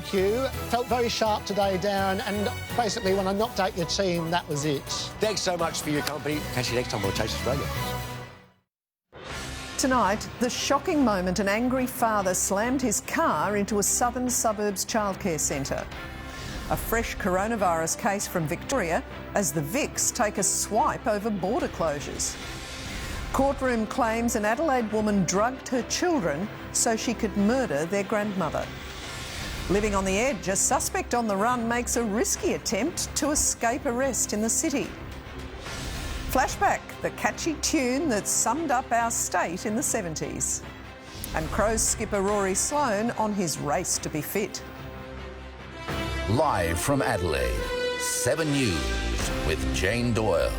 thank you. Felt very sharp today, Darren, and basically when I knocked out your team, that was it. Thanks so much for your company. Catch you next time on Taste Australia. Tonight, the shocking moment an angry father slammed his car into a southern suburbs childcare centre. A fresh coronavirus case from Victoria as the Vics take a swipe over border closures. Courtroom claims an Adelaide woman drugged her children so she could murder their grandmother. Living on the edge, a suspect on the run makes a risky attempt to escape arrest in the city. Flashback, the catchy tune that summed up our state in the 70s. And Crows skipper Rory Sloane on his race to be fit. Live from Adelaide, 7 News with Jane Doyle.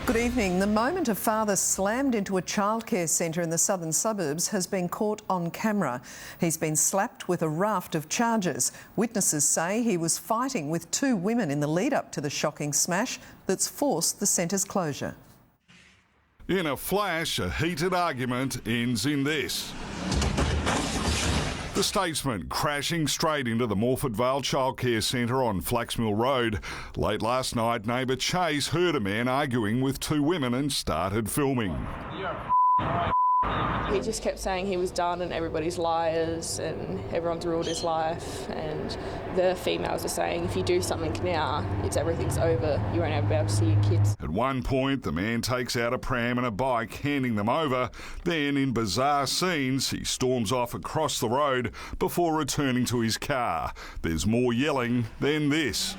Good evening. The moment a father slammed into a childcare centre in the southern suburbs has been caught on camera. He's been slapped with a raft of charges. Witnesses say he was fighting with two women in the lead-up to the shocking smash that's forced the centre's closure. In a flash, a heated argument ends in this. The Statesman crashing straight into the Morford Vale Childcare Centre on Flaxmill Road. Late last night, neighbour Chase heard a man arguing with two women and started filming. He just kept saying he was done and everybody's liars and everyone's ruined his life, and the females are saying if you do something now, everything's over, you won't ever be able to see your kids. At one point, the man takes out a pram and a bike, handing them over. Then, in bizarre scenes, he storms off across the road before returning to his car. There's more yelling, then this.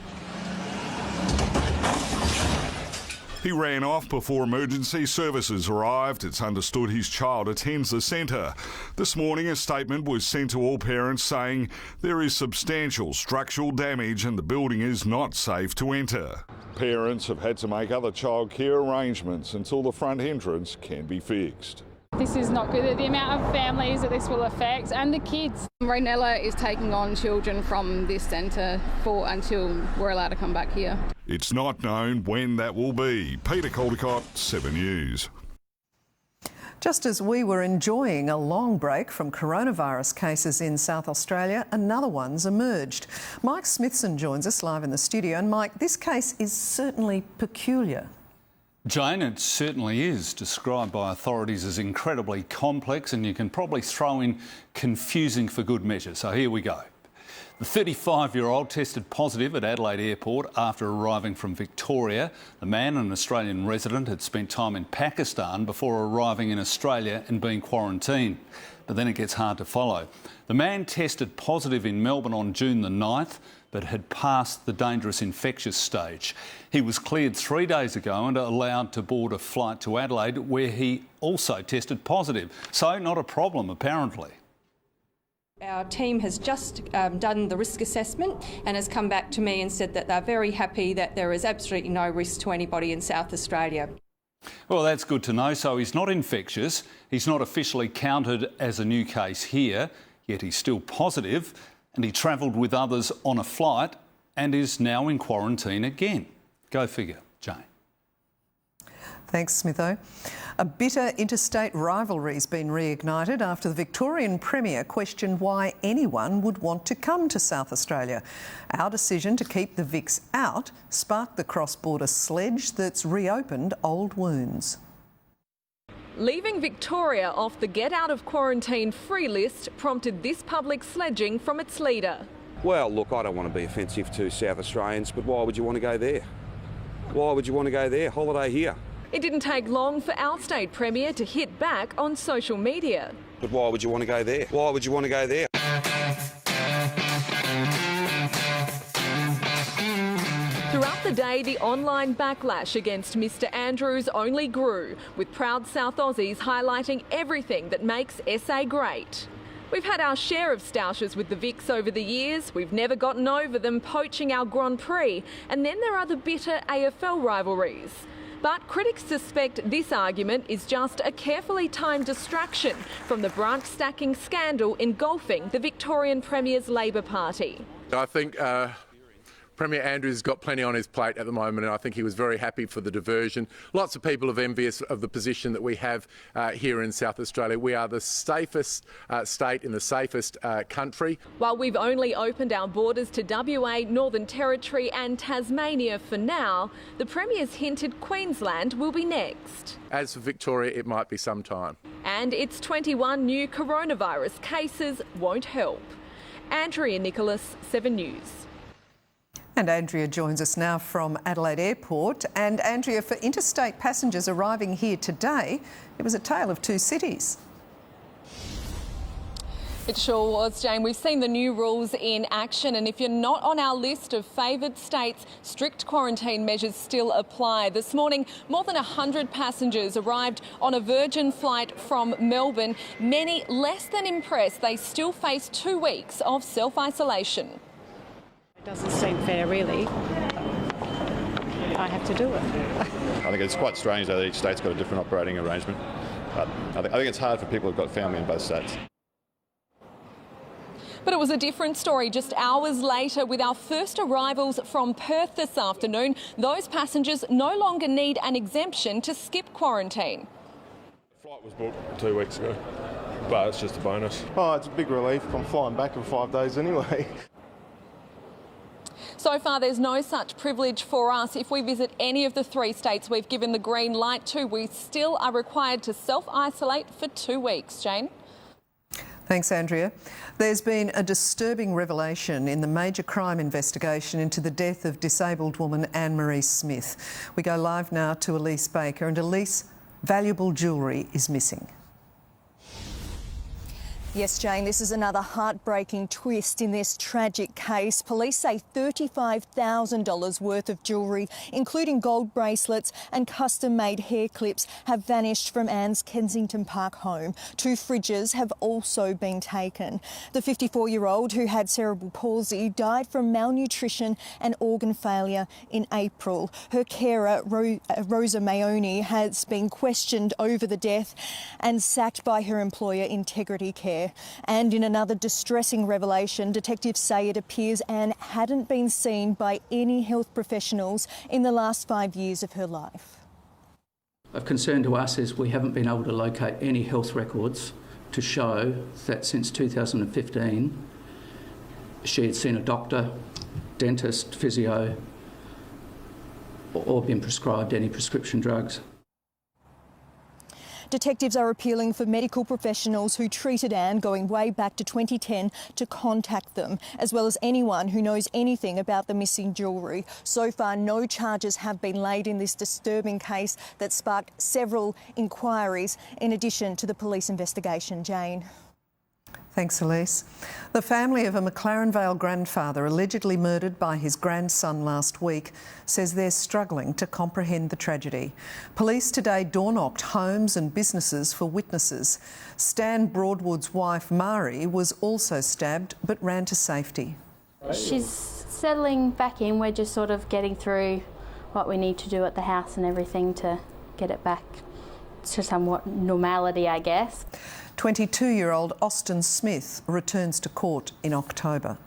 He ran off before emergency services arrived. It's understood his child attends the centre. This morning, a statement was sent to all parents saying there is substantial structural damage and the building is not safe to enter. Parents have had to make other childcare arrangements until the front entrance can be fixed. This is not good. The amount of families that this will affect and the kids. Raynella is taking on children from this centre until we're allowed to come back here. It's not known when that will be. Peter Caldecott, 7 News. Just as we were enjoying a long break from coronavirus cases in South Australia, another one's emerged. Mike Smithson joins us live in the studio. And Mike, this case is certainly peculiar. Jane, it certainly is, described by authorities as incredibly complex, and you can probably throw in confusing for good measure. So here we go. The 35-year-old tested positive at Adelaide Airport after arriving from Victoria. The man, an Australian resident, had spent time in Pakistan before arriving in Australia and being quarantined. But then it gets hard to follow. The man tested positive in Melbourne on June the 9th, but had passed the dangerous infectious stage. He was cleared 3 days ago and allowed to board a flight to Adelaide, where he also tested positive. So not a problem, apparently. Our team has just done the risk assessment and has come back to me and said that they're very happy that there is absolutely no risk to anybody in South Australia. Well, that's good to know. So he's not infectious, he's not officially counted as a new case here, yet he's still positive, and he travelled with others on a flight and is now in quarantine again. Go figure, Jane. Thanks, Smitho. A bitter interstate rivalry's been reignited after the Victorian Premier questioned why anyone would want to come to South Australia. Our decision to keep the Vics out sparked the cross-border sledge that's reopened old wounds. Leaving Victoria off the get out of quarantine free list prompted this public sledging from its leader. Well, look, I don't want to be offensive to South Australians, but why would you want to go there? Why would you want to go there? Holiday here. It didn't take long for our state premier to hit back on social media. But why would you want to go there? Why would you want to go there? Throughout the day, the online backlash against Mr Andrews only grew, with proud South Aussies highlighting everything that makes SA great. We've had our share of stoushes with the Vics over the years. We've never gotten over them poaching our Grand Prix. And then there are the bitter AFL rivalries. But critics suspect this argument is just a carefully timed distraction from the branch stacking scandal engulfing the Victorian Premier's Labor Party. I think Premier Andrews has got plenty on his plate at the moment, and I think he was very happy for the diversion. Lots of people are envious of the position that we have here in South Australia. We are the safest state in the safest country. While we've only opened our borders to WA, Northern Territory and Tasmania for now, the Premier's hinted Queensland will be next. As for Victoria, it might be some time. And its 21 new coronavirus cases won't help. Andrea Nicholas, 7 News. And Andrea joins us now from Adelaide Airport. And Andrea, for interstate passengers arriving here today, it was a tale of two cities. It sure was, Jane. We've seen the new rules in action, and if you're not on our list of favoured states, strict quarantine measures still apply. This morning, more than 100 passengers arrived on a Virgin flight from Melbourne. Many less than impressed. They still face 2 weeks of self-isolation. It doesn't seem fair, really. I have to do it. I think it's quite strange that each state's got a different operating arrangement. But I think it's hard for people who've got family in both states. But it was a different story just hours later with our first arrivals from Perth this afternoon. Those passengers no longer need an exemption to skip quarantine. The flight was booked 2 weeks ago, but it's just a bonus. Oh, it's a big relief. I'm flying back in 5 days anyway. So far, there's no such privilege for us. If we visit any of the 3 states we've given the green light to, we still are required to self-isolate for 2 weeks. Jane? Thanks, Andrea. There's been a disturbing revelation in the major crime investigation into the death of disabled woman Anne-Marie Smith. We go live now to Elise Baker, and Elise, valuable jewellery is missing. Yes, Jane, this is another heartbreaking twist in this tragic case. Police say $35,000 worth of jewellery, including gold bracelets and custom-made hair clips, have vanished from Anne's Kensington Park home. 2 fridges have also been taken. The 54-year-old, who had cerebral palsy, died from malnutrition and organ failure in April. Her carer, Rosa Mayoni, has been questioned over the death and sacked by her employer, Integrity Care. And in another distressing revelation, detectives say it appears Anne hadn't been seen by any health professionals in the last 5 years of her life. Of concern to us is we haven't been able to locate any health records to show that since 2015 she had seen a doctor, dentist, physio, or been prescribed any prescription drugs. Detectives are appealing for medical professionals who treated Anne going way back to 2010 to contact them, as well as anyone who knows anything about the missing jewellery. So far, no charges have been laid in this disturbing case that sparked several inquiries in addition to the police investigation. Jane. Thanks, Elise. The family of a McLaren Vale grandfather allegedly murdered by his grandson last week says they're struggling to comprehend the tragedy. Police today door-knocked homes and businesses for witnesses. Stan Broadwood's wife, Mari, was also stabbed but ran to safety. She's settling back in. We're just sort of getting through what we need to do at the house and everything to get it back to somewhat normality, I guess. 22-year-old Austin Smith returns to court in October.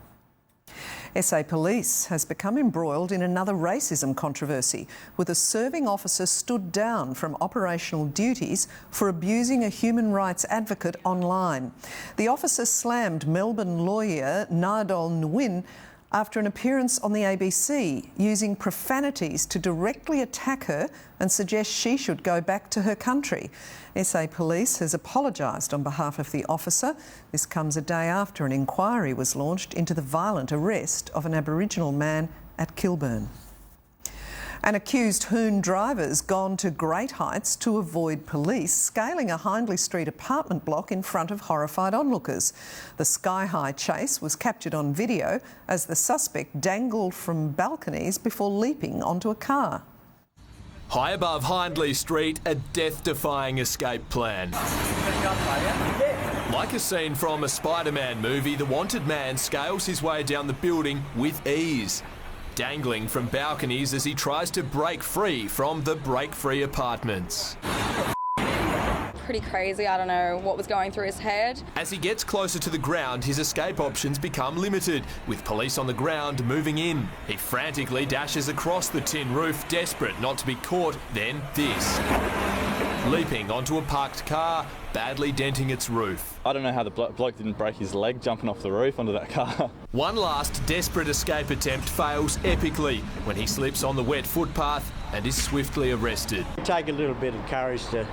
SA Police has become embroiled in another racism controversy, with a serving officer stood down from operational duties for abusing a human rights advocate online. The officer slammed Melbourne lawyer Doyle after an appearance on the ABC, using profanities to directly attack her and suggest she should go back to her country. SA Police has apologised on behalf of the officer. This comes a day after an inquiry was launched into the violent arrest of an Aboriginal man at Kilburn. An accused Hoon driver's gone to great heights to avoid police, scaling a Hindley Street apartment block in front of horrified onlookers. The sky-high chase was captured on video as the suspect dangled from balconies before leaping onto a car. High above Hindley Street, a death-defying escape plan. Like a scene from a Spider-Man movie, the wanted man scales his way down the building with ease, dangling from balconies as he tries to break free from the break-free apartments. pretty crazy. I don't know what was going through his head. As he gets closer to the ground, his escape options become limited, with police on the ground moving in. He frantically dashes across the tin roof, desperate not to be caught. Then this. Leaping onto a parked car, badly denting its roof. I don't know how the bloke didn't break his leg jumping off the roof onto that car. One last desperate escape attempt fails epically when he slips on the wet footpath and is swiftly arrested. Take a little bit of courage to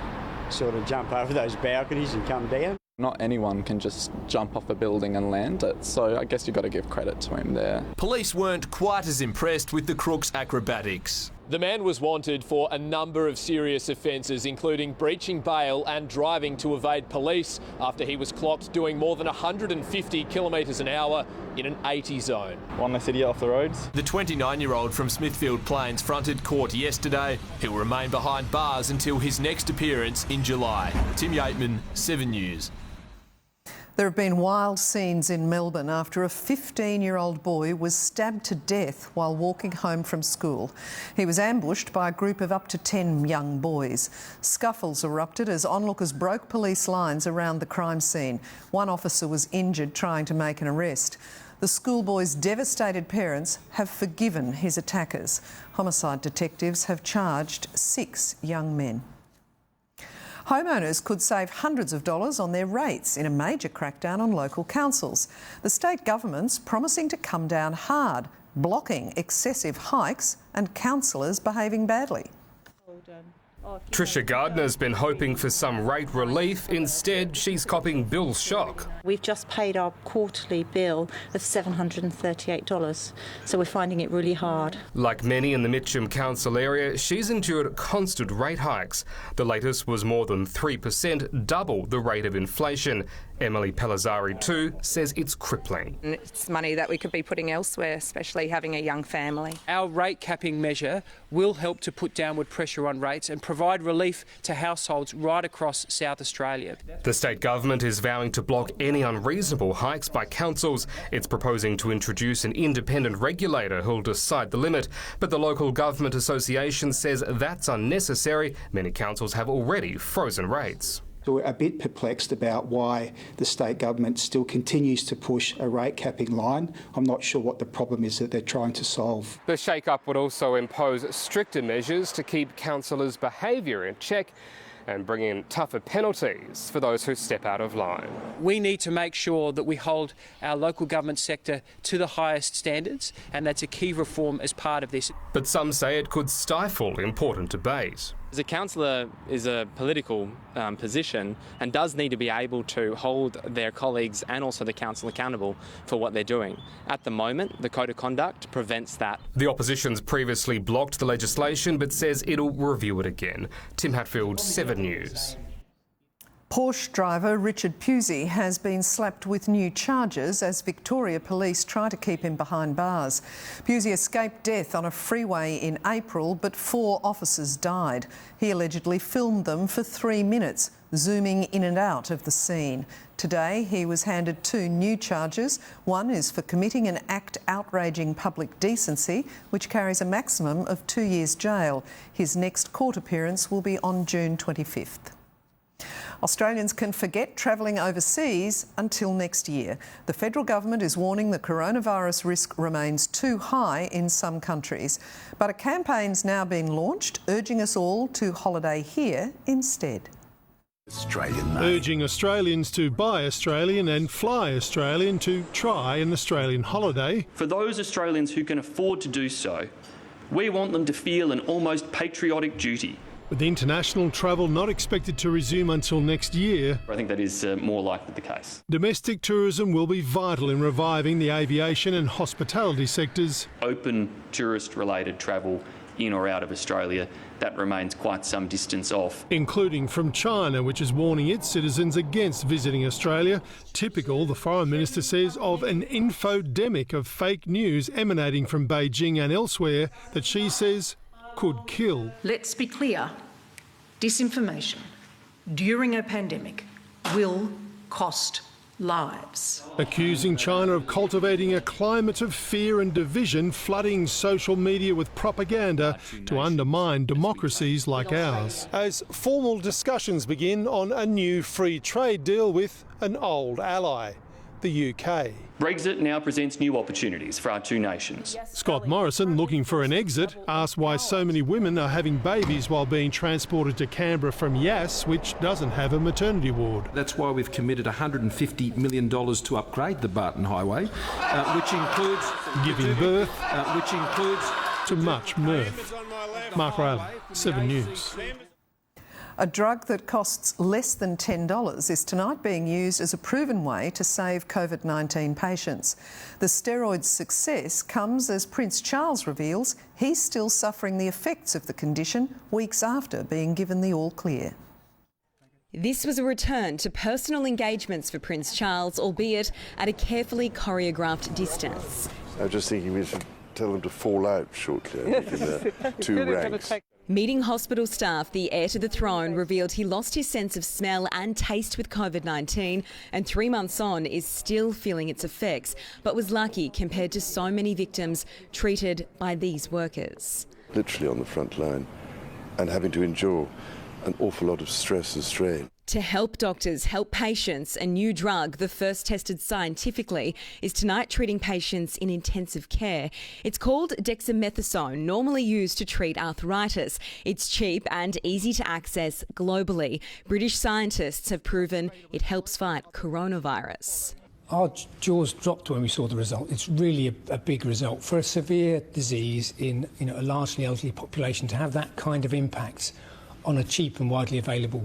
sort of jump over those balconies and come down. Not anyone can just jump off a building and land it, so I guess you've got to give credit to him there. Police weren't quite as impressed with the crook's acrobatics. The man was wanted for a number of serious offences, including breaching bail and driving to evade police after he was clocked doing more than 150 kilometres an hour in an 80 zone. One less idiot off the roads. The 29-year-old from Smithfield Plains fronted court yesterday. He'll remain behind bars until his next appearance in July. Tim Yateman, 7 News. There have been wild scenes in Melbourne after a 15-year-old boy was stabbed to death while walking home from school. He was ambushed by a group of up to 10 young boys. Scuffles erupted as onlookers broke police lines around the crime scene. One officer was injured trying to make an arrest. The schoolboy's devastated parents have forgiven his attackers. Homicide detectives have charged 6 young men. Homeowners could save hundreds of dollars on their rates in a major crackdown on local councils. The state government's promising to come down hard, blocking excessive hikes and councillors behaving badly. Tricia Gardner's been hoping for some rate relief. Instead, she's copping bill shock. We've just paid our quarterly bill of $738, so we're finding it really hard. Like many in the Mitcham Council area, she's endured constant rate hikes. The latest was more than 3%, double the rate of inflation. Emily Pellizzari too says it's crippling. It's money that we could be putting elsewhere, especially having a young family. Our rate capping measure will help to put downward pressure on rates and provide relief to households right across South Australia. The state government is vowing to block any unreasonable hikes by councils. It's proposing to introduce an independent regulator who'll decide the limit, but the Local Government Association says that's unnecessary. Many councils have already frozen rates. So we're a bit perplexed about why the state government still continues to push a rate capping line. I'm not sure what the problem is that they're trying to solve. The shake-up would also impose stricter measures to keep councillors' behaviour in check and bring in tougher penalties for those who step out of line. We need to make sure that we hold our local government sector to the highest standards, and that's a key reform as part of this. But some say it could stifle important debate. As a councillor is a political position and does need to be able to hold their colleagues and also the council accountable for what they're doing. At the moment, the Code of Conduct prevents that. The opposition's previously blocked the legislation but says it'll review it again. Tim Hatfield, 7 News. Porsche driver Richard Pusey has been slapped with new charges as Victoria Police try to keep him behind bars. Pusey escaped death on a freeway in April, but 4 officers died. He allegedly filmed them for 3 minutes, zooming in and out of the scene. Today, he was handed 2 new charges. One is for committing an act outraging public decency, which carries a maximum of 2 years jail. His next court appearance will be on June 25th. Australians can forget travelling overseas until next year. The federal government is warning the coronavirus risk remains too high in some countries. But a campaign's now been launched, urging us all to holiday here instead. Urging Australians to buy Australian and fly Australian to try an Australian holiday. For those Australians who can afford to do so, we want them to feel an almost patriotic duty. With international travel not expected to resume until next year, I think that is more likely the case. Domestic tourism will be vital in reviving the aviation and hospitality sectors. Open tourist-related travel in or out of Australia, that remains quite some distance off. Including from China, which is warning its citizens against visiting Australia. Typical, the Foreign Minister says, of an infodemic of fake news emanating from Beijing and elsewhere that she says could kill. Let's be clear, disinformation during a pandemic will cost lives. Accusing China of cultivating a climate of fear and division, flooding social media with propaganda to undermine democracies like ours. As formal discussions begin on a new free trade deal with an old ally, the UK. Brexit now presents new opportunities for our two nations. Scott Morrison, looking for an exit, asked why so many women are having babies while being transported to Canberra from Yass, which doesn't have a maternity ward. That's why we've committed $150 million to upgrade the Barton Highway, which includes giving birth, which includes to much mirth. Mark Riley, 7 News. A drug that costs less than $10 is tonight being used as a proven way to save COVID-19 patients. The steroid's success comes as Prince Charles reveals he's still suffering the effects of the condition weeks after being given the all-clear. This was a return to personal engagements for Prince Charles, albeit at a carefully choreographed distance. I was just thinking we should tell him to fall out shortly in the 2 ranks. Meeting hospital staff, the heir to the throne revealed he lost his sense of smell and taste with COVID-19 and 3 months on is still feeling its effects, but was lucky compared to so many victims treated by these workers. Literally on the front line and having to endure an awful lot of stress and strain. To help doctors help patients, a new drug, the first tested scientifically, is tonight treating patients in intensive care. It's called dexamethasone, normally used to treat arthritis. It's cheap and easy to access globally. British scientists have proven it helps fight coronavirus. Our jaws dropped when we saw the result. It's really a big result. For a severe disease in a largely elderly population, to have that kind of impact on a cheap and widely available,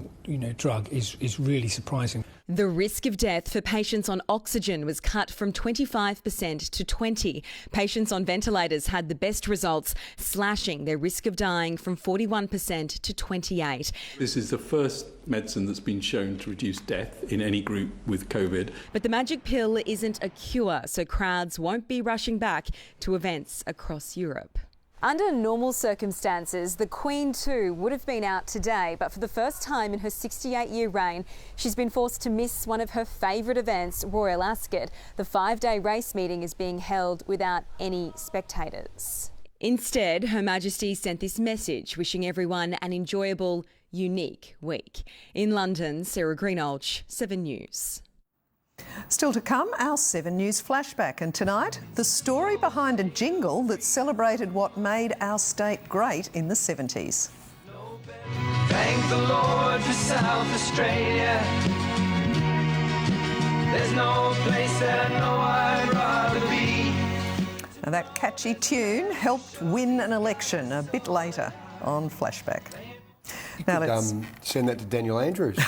drug is really surprising. The risk of death for patients on oxygen was cut from 25% to 20%. Patients on ventilators had the best results, slashing their risk of dying from 41% to 28%. This is the first medicine that's been shown to reduce death in any group with COVID. But the magic pill isn't a cure, so crowds won't be rushing back to events across Europe. Under normal circumstances, the Queen too would have been out today, but for the first time in her 68-year reign, she's been forced to miss one of her favourite events, Royal Ascot. The 5-day race meeting is being held without any spectators. Instead, Her Majesty sent this message, wishing everyone an enjoyable, unique week. In London, Sarah Greenolch, 7 News. Still to come, our 7 News flashback, and tonight, the story behind a jingle that celebrated what made our state great in the 70s. Thank the Lord for South Australia. There's no place that I know I'd rather be. Now, that catchy tune helped win an election a bit later on Flashback. Now let's send that to Daniel Andrews.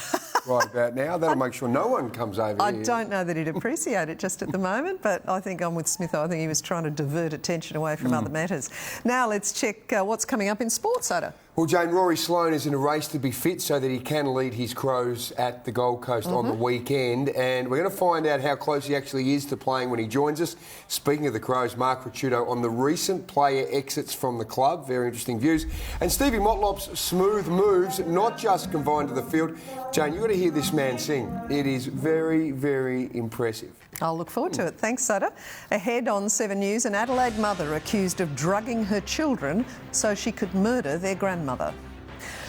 Right about now. That'll make sure no one comes over here. I don't know that he'd appreciate it just at the moment, but I think I'm with Smith. I think he was trying to divert attention away from other matters. Now let's check what's coming up in sports, Ada. Well, Jane, Rory Sloane is in a race to be fit so that he can lead his Crows at the Gold Coast on the weekend, and we're going to find out how close he actually is to playing when he joins us. Speaking of the Crows, Mark Ricciuto on the recent player exits from the club. Very interesting views. And Stevie Motlop's smooth moves, not just confined to the field. Jane, you've got to hear this man sing. It is very, very impressive. I'll look forward to it. Thanks, Sada. Ahead on 7 News, an Adelaide mother accused of drugging her children so she could murder their grandmother.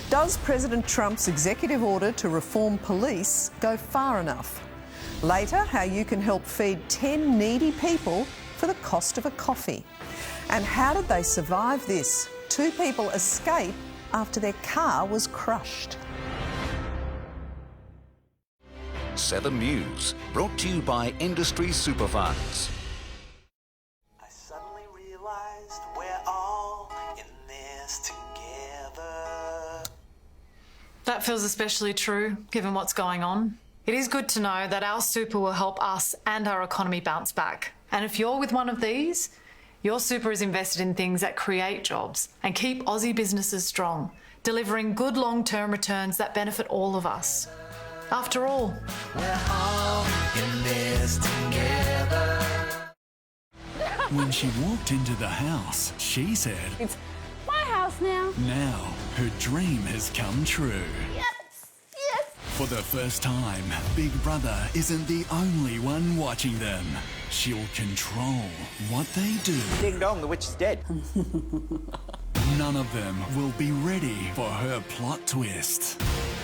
Does President Trump's executive order to reform police go far enough? Later, how you can help feed 10 needy people for the cost of a coffee. And how did they survive this? 2 people escape after their car was crushed. 7 News, brought to you by Industry Superfunds. I suddenly realized we're all in this together. That feels especially true, given what's going on. It is good to know that our super will help us and our economy bounce back. And if you're with one of these, your super is invested in things that create jobs and keep Aussie businesses strong, delivering good long-term returns that benefit all of us. After all, we're all in this together. When she walked into the house, she said, "It's my house now." Now, her dream has come true. Yes, yes. For the first time, Big Brother isn't the only one watching them. She'll control what they do. Ding dong, the witch is dead. None of them will be ready for her plot twist.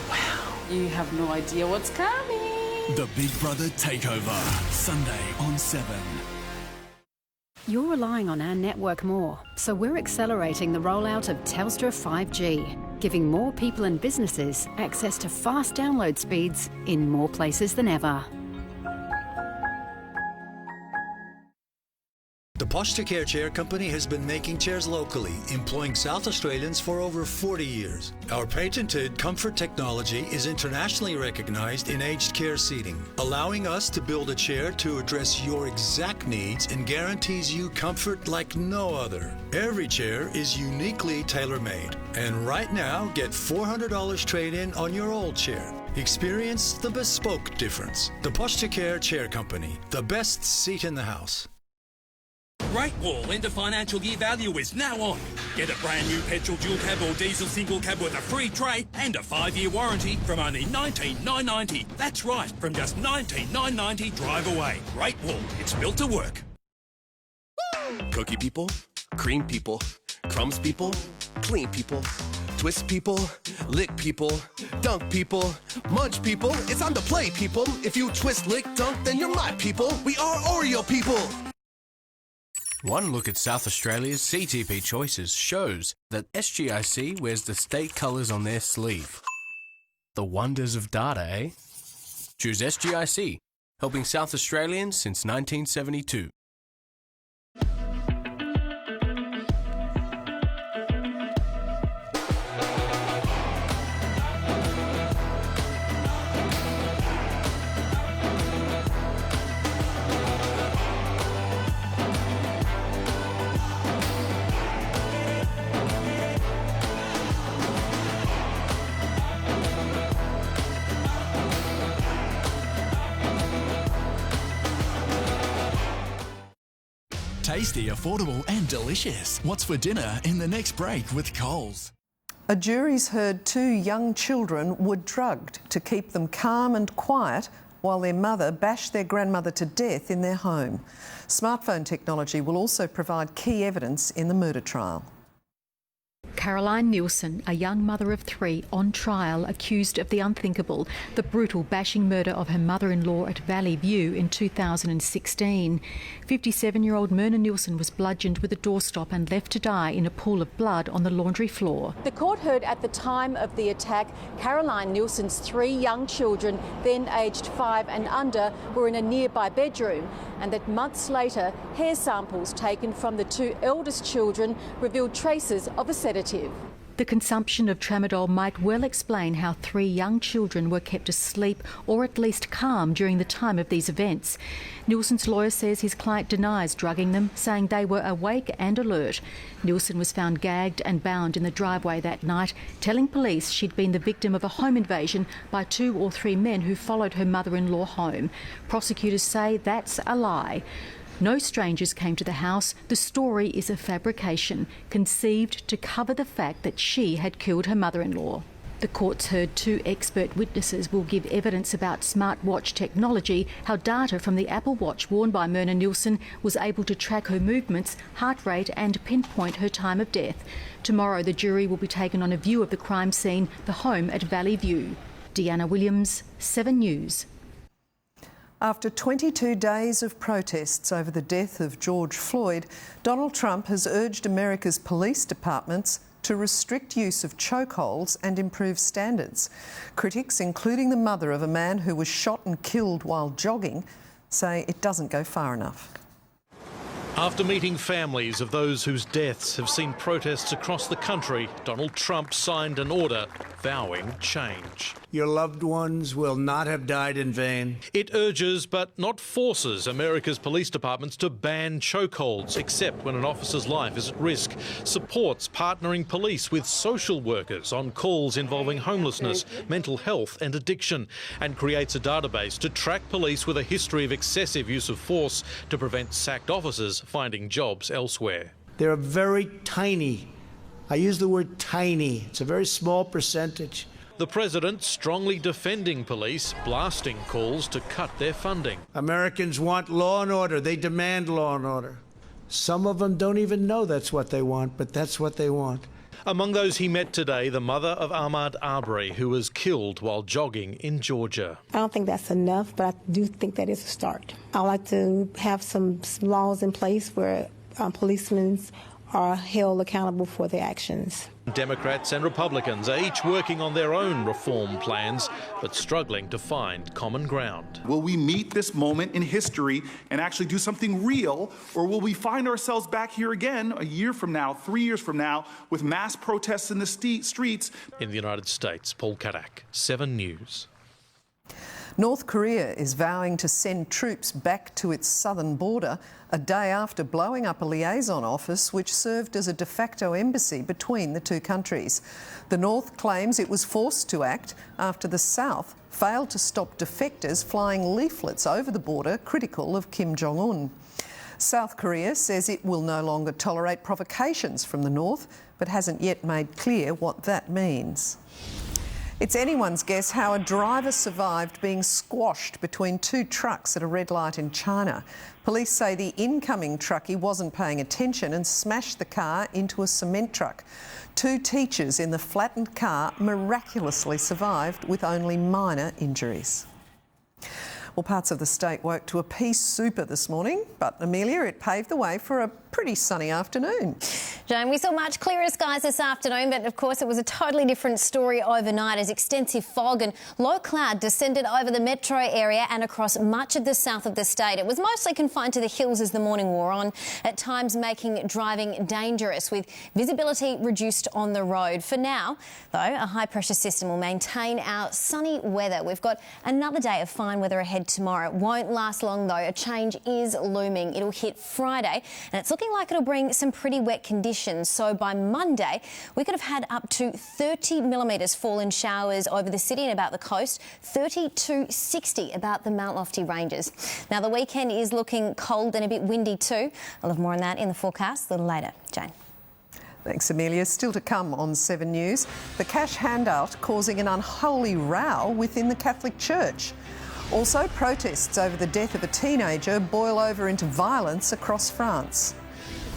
Wow, you have no idea what's coming. The Big Brother Takeover, Sunday on 7. You're relying on our network more, so we're accelerating the rollout of Telstra 5G, giving more people and businesses access to fast download speeds in more places than ever. The Posture Chair Company has been making chairs locally, employing South Australians for over 40 years. Our patented comfort technology is internationally recognized in aged care seating, allowing us to build a chair to address your exact needs and guarantees you comfort like no other. Every chair is uniquely tailor-made. And right now, get $400 trade-in on your old chair. Experience the bespoke difference. The Posture Chair Company, the best seat in the house. Great Wall end of financial year value is now on. Get a brand new petrol dual cab or diesel single cab with a free trade and a 5-year warranty from only $19,990. That's right, from just $19,990 drive away. Great Wall, it's built to work. Cookie people, cream people, crumbs people, clean people, twist people, lick people, dunk people, munch people. It's on the play, people. If you twist, lick, dunk, then you're my people. We are Oreo people. One look at South Australia's CTP choices shows that SGIC wears the state colours on their sleeve. The wonders of data, eh? Choose SGIC, helping South Australians since 1972. Tasty, affordable and delicious. What's for dinner in the next break with Coles? A jury's heard 2 young children were drugged to keep them calm and quiet while their mother bashed their grandmother to death in their home. Smartphone technology will also provide key evidence in the murder trial. Caroline Nielsen, a young mother of 3, on trial accused of the unthinkable, the brutal bashing murder of her mother-in-law at Valley View in 2016. 57-year-old Myrna Nielsen was bludgeoned with a doorstop and left to die in a pool of blood on the laundry floor. The court heard at the time of the attack, Caroline Nielsen's 3 young children, then aged 5 and under, were in a nearby bedroom, and that months later, hair samples taken from the 2 eldest children revealed traces of a sedative. The consumption of tramadol might well explain how 3 young children were kept asleep or at least calm during the time of these events. Nielsen's lawyer says his client denies drugging them, saying they were awake and alert. Nielsen was found gagged and bound in the driveway that night, telling police she'd been the victim of a home invasion by 2 or 3 men who followed her mother-in-law home. Prosecutors say that's a lie. No strangers came to the house. The story is a fabrication, conceived to cover the fact that she had killed her mother-in-law. The court's heard 2 expert witnesses will give evidence about smartwatch technology, how data from the Apple Watch worn by Myrna Nielsen was able to track her movements, heart rate and pinpoint her time of death. Tomorrow the jury will be taken on a view of the crime scene, the home at Valley View. Deanna Williams, 7 News. After 22 days of protests over the death of George Floyd, Donald Trump has urged America's police departments to restrict use of chokeholds and improve standards. Critics, including the mother of a man who was shot and killed while jogging, say it doesn't go far enough. After meeting families of those whose deaths have seen protests across the country, Donald Trump signed an order vowing change. Your loved ones will not have died in vain. It urges, but not forces, America's police departments to ban chokeholds, except when an officer's life is at risk. Supports partnering police with social workers on calls involving homelessness, mental health and addiction, and creates a database to track police with a history of excessive use of force to prevent sacked officers finding jobs elsewhere. They're a very tiny, I use the word tiny, it's a very small percentage The president strongly defending police, blasting calls to cut their funding. Americans want law and order. They demand law and order. Some of them don't even know that's what they want, but that's what they want. Among those he met today, the mother of Ahmaud Arbery, who was killed while jogging in Georgia. I don't think that's enough, but I do think that is a start. I'd like to have some laws in place where policemen are held accountable for their actions. Democrats and Republicans are each working on their own reform plans, but struggling to find common ground. Will we meet this moment in history and actually do something real, or will we find ourselves back here again a year from now, 3 years from now, with mass protests in the streets? In the United States, Paul Kadak, 7 News. North Korea is vowing to send troops back to its southern border a day after blowing up a liaison office which served as a de facto embassy between the two countries. The North claims it was forced to act after the South failed to stop defectors flying leaflets over the border critical of Kim Jong-un. South Korea says it will no longer tolerate provocations from the North, but hasn't yet made clear what that means. It's anyone's guess how a driver survived being squashed between two trucks at a red light in China. Police say the incoming truckie wasn't paying attention and smashed the car into a cement truck. 2 teachers in the flattened car miraculously survived with only minor injuries. Well, parts of the state woke to a peace super this morning, but Amelia, it paved the way for a pretty sunny afternoon. Jane, we saw much clearer skies this afternoon, but of course it was a totally different story overnight as extensive fog and low cloud descended over the metro area and across much of the south of the state. It was mostly confined to the hills as the morning wore on, at times making driving dangerous with visibility reduced on the road. For now, though, a high-pressure system will maintain our sunny weather. We've got another day of fine weather ahead tomorrow. It won't last long, though. A change is looming. It'll hit Friday, and it's looking like it'll bring some pretty wet conditions. So by Monday, we could have had up to 30 millimetres fall in showers over the city and about the coast, 30 to 60 about the Mount Lofty ranges. Now, the weekend is looking cold and a bit windy too. I'll have more on that in the forecast a little later. Jane. Thanks, Amelia. Still to come on 7 News. The cash handout causing an unholy row within the Catholic Church. Also, protests over the death of a teenager boil over into violence across France.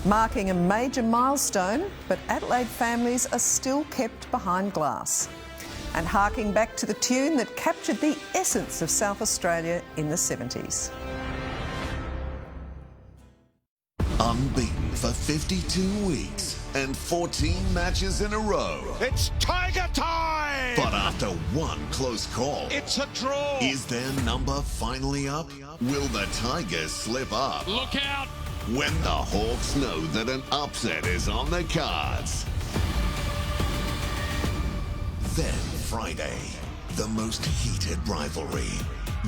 Marking a major milestone, but Adelaide families are still kept behind glass. And harking back to the tune that captured the essence of South Australia in the 70s. Unbeaten for 52 weeks and 14 matches in a row. It's Tiger time! But after one close call, it's a draw. Is their number finally up? Will the Tigers slip up? Look out! When the Hawks know that an upset is on the cards. Then Friday, the most heated rivalry.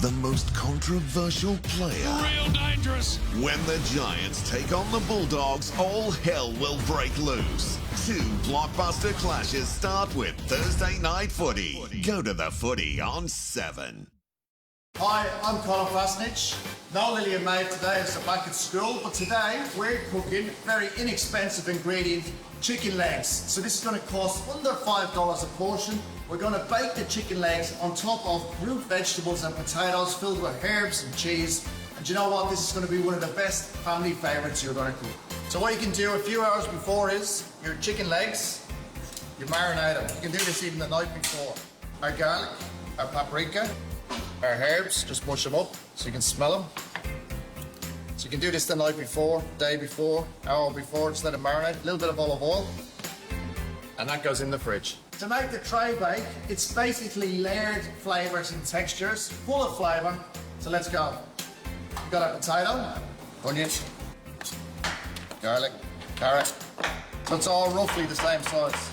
The most controversial player. Real dangerous. When the Giants take on the Bulldogs, all hell will break loose. 2 blockbuster clashes start with Thursday Night Footy. Go to the footy on 7. Hi, I'm Colin Fasnich. Noel, Lily and Maeve today is back at school, but today we're cooking very inexpensive ingredient, chicken legs. So this is going to cost under $5 a portion. We're going to bake the chicken legs on top of root vegetables and potatoes filled with herbs and cheese. And you know what? This is going to be one of the best family favourites you're going to cook. So what you can do a few hours before is your chicken legs, you marinate them. You can do this even the night before. Our garlic, our paprika, our herbs, just mush them up so you can smell them. So you can do this the night before, day before, hour before, just let it marinate. A little bit of olive oil, and that goes in the fridge. To make the tray bake, it's basically layered flavours and textures, full of flavour. So let's go. We've got our potato, onion, garlic, carrot. So it's all roughly the same size.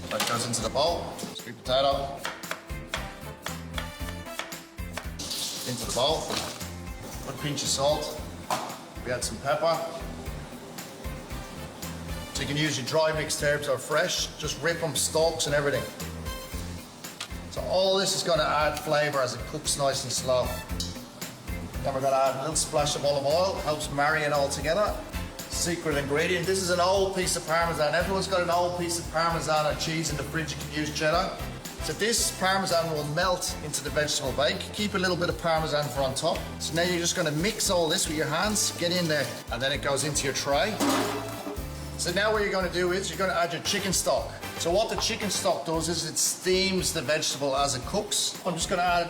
That goes into the bowl. Sweet potato. Into the bowl. Put a pinch of salt. We add some pepper. So you can use your dry mixed herbs or fresh, just rip them, stalks and everything. So all this is going to add flavour as it cooks nice and slow. Then we're going to add a little splash of olive oil, helps marry it all together. Secret ingredient, this is an old piece of Parmesan. Everyone's got an old piece of Parmesan or cheese in the fridge, you can use cheddar. So this Parmesan will melt into the vegetable bake. Keep a little bit of Parmesan for on top. So now you're just going to mix all this with your hands, get in there, and then it goes into your tray. So now what you're going to do is you're going to add your chicken stock. So what the chicken stock does is it steams the vegetable as it cooks. I'm just going to add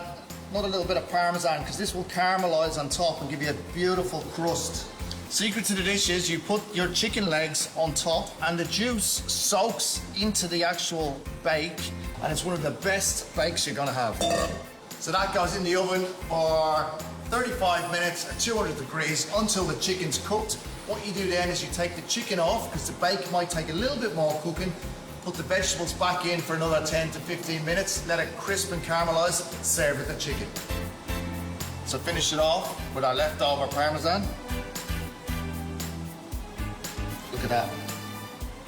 another little bit of Parmesan because this will caramelise on top and give you a beautiful crust. Secret to the dish is you put your chicken legs on top and the juice soaks into the actual bake, and it's one of the best bakes you're going to have. So that goes in the oven for 35 minutes at 200 degrees until the chicken's cooked. What you do then is you take the chicken off because the bake might take a little bit more cooking. Put the vegetables back in for another 10 to 15 minutes, let it crisp and caramelise, serve with the chicken. So finish it off with our leftover Parmesan. Look at that.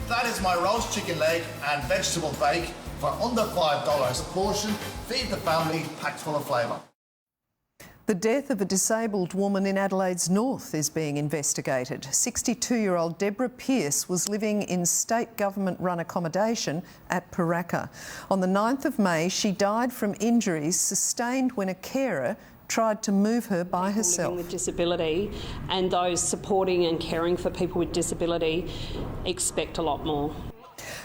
That is my roast chicken leg and vegetable bake for under $5 a portion. Feed the family, packed full of flavour. The death of a disabled woman in Adelaide's north is being investigated. 62-year-old Deborah Pearce was living in state government-run accommodation at Paraka. On the 9th of May, she died from injuries sustained when a carer tried to move her by herself. Living with disability and those supporting and caring for people with disability expect a lot more.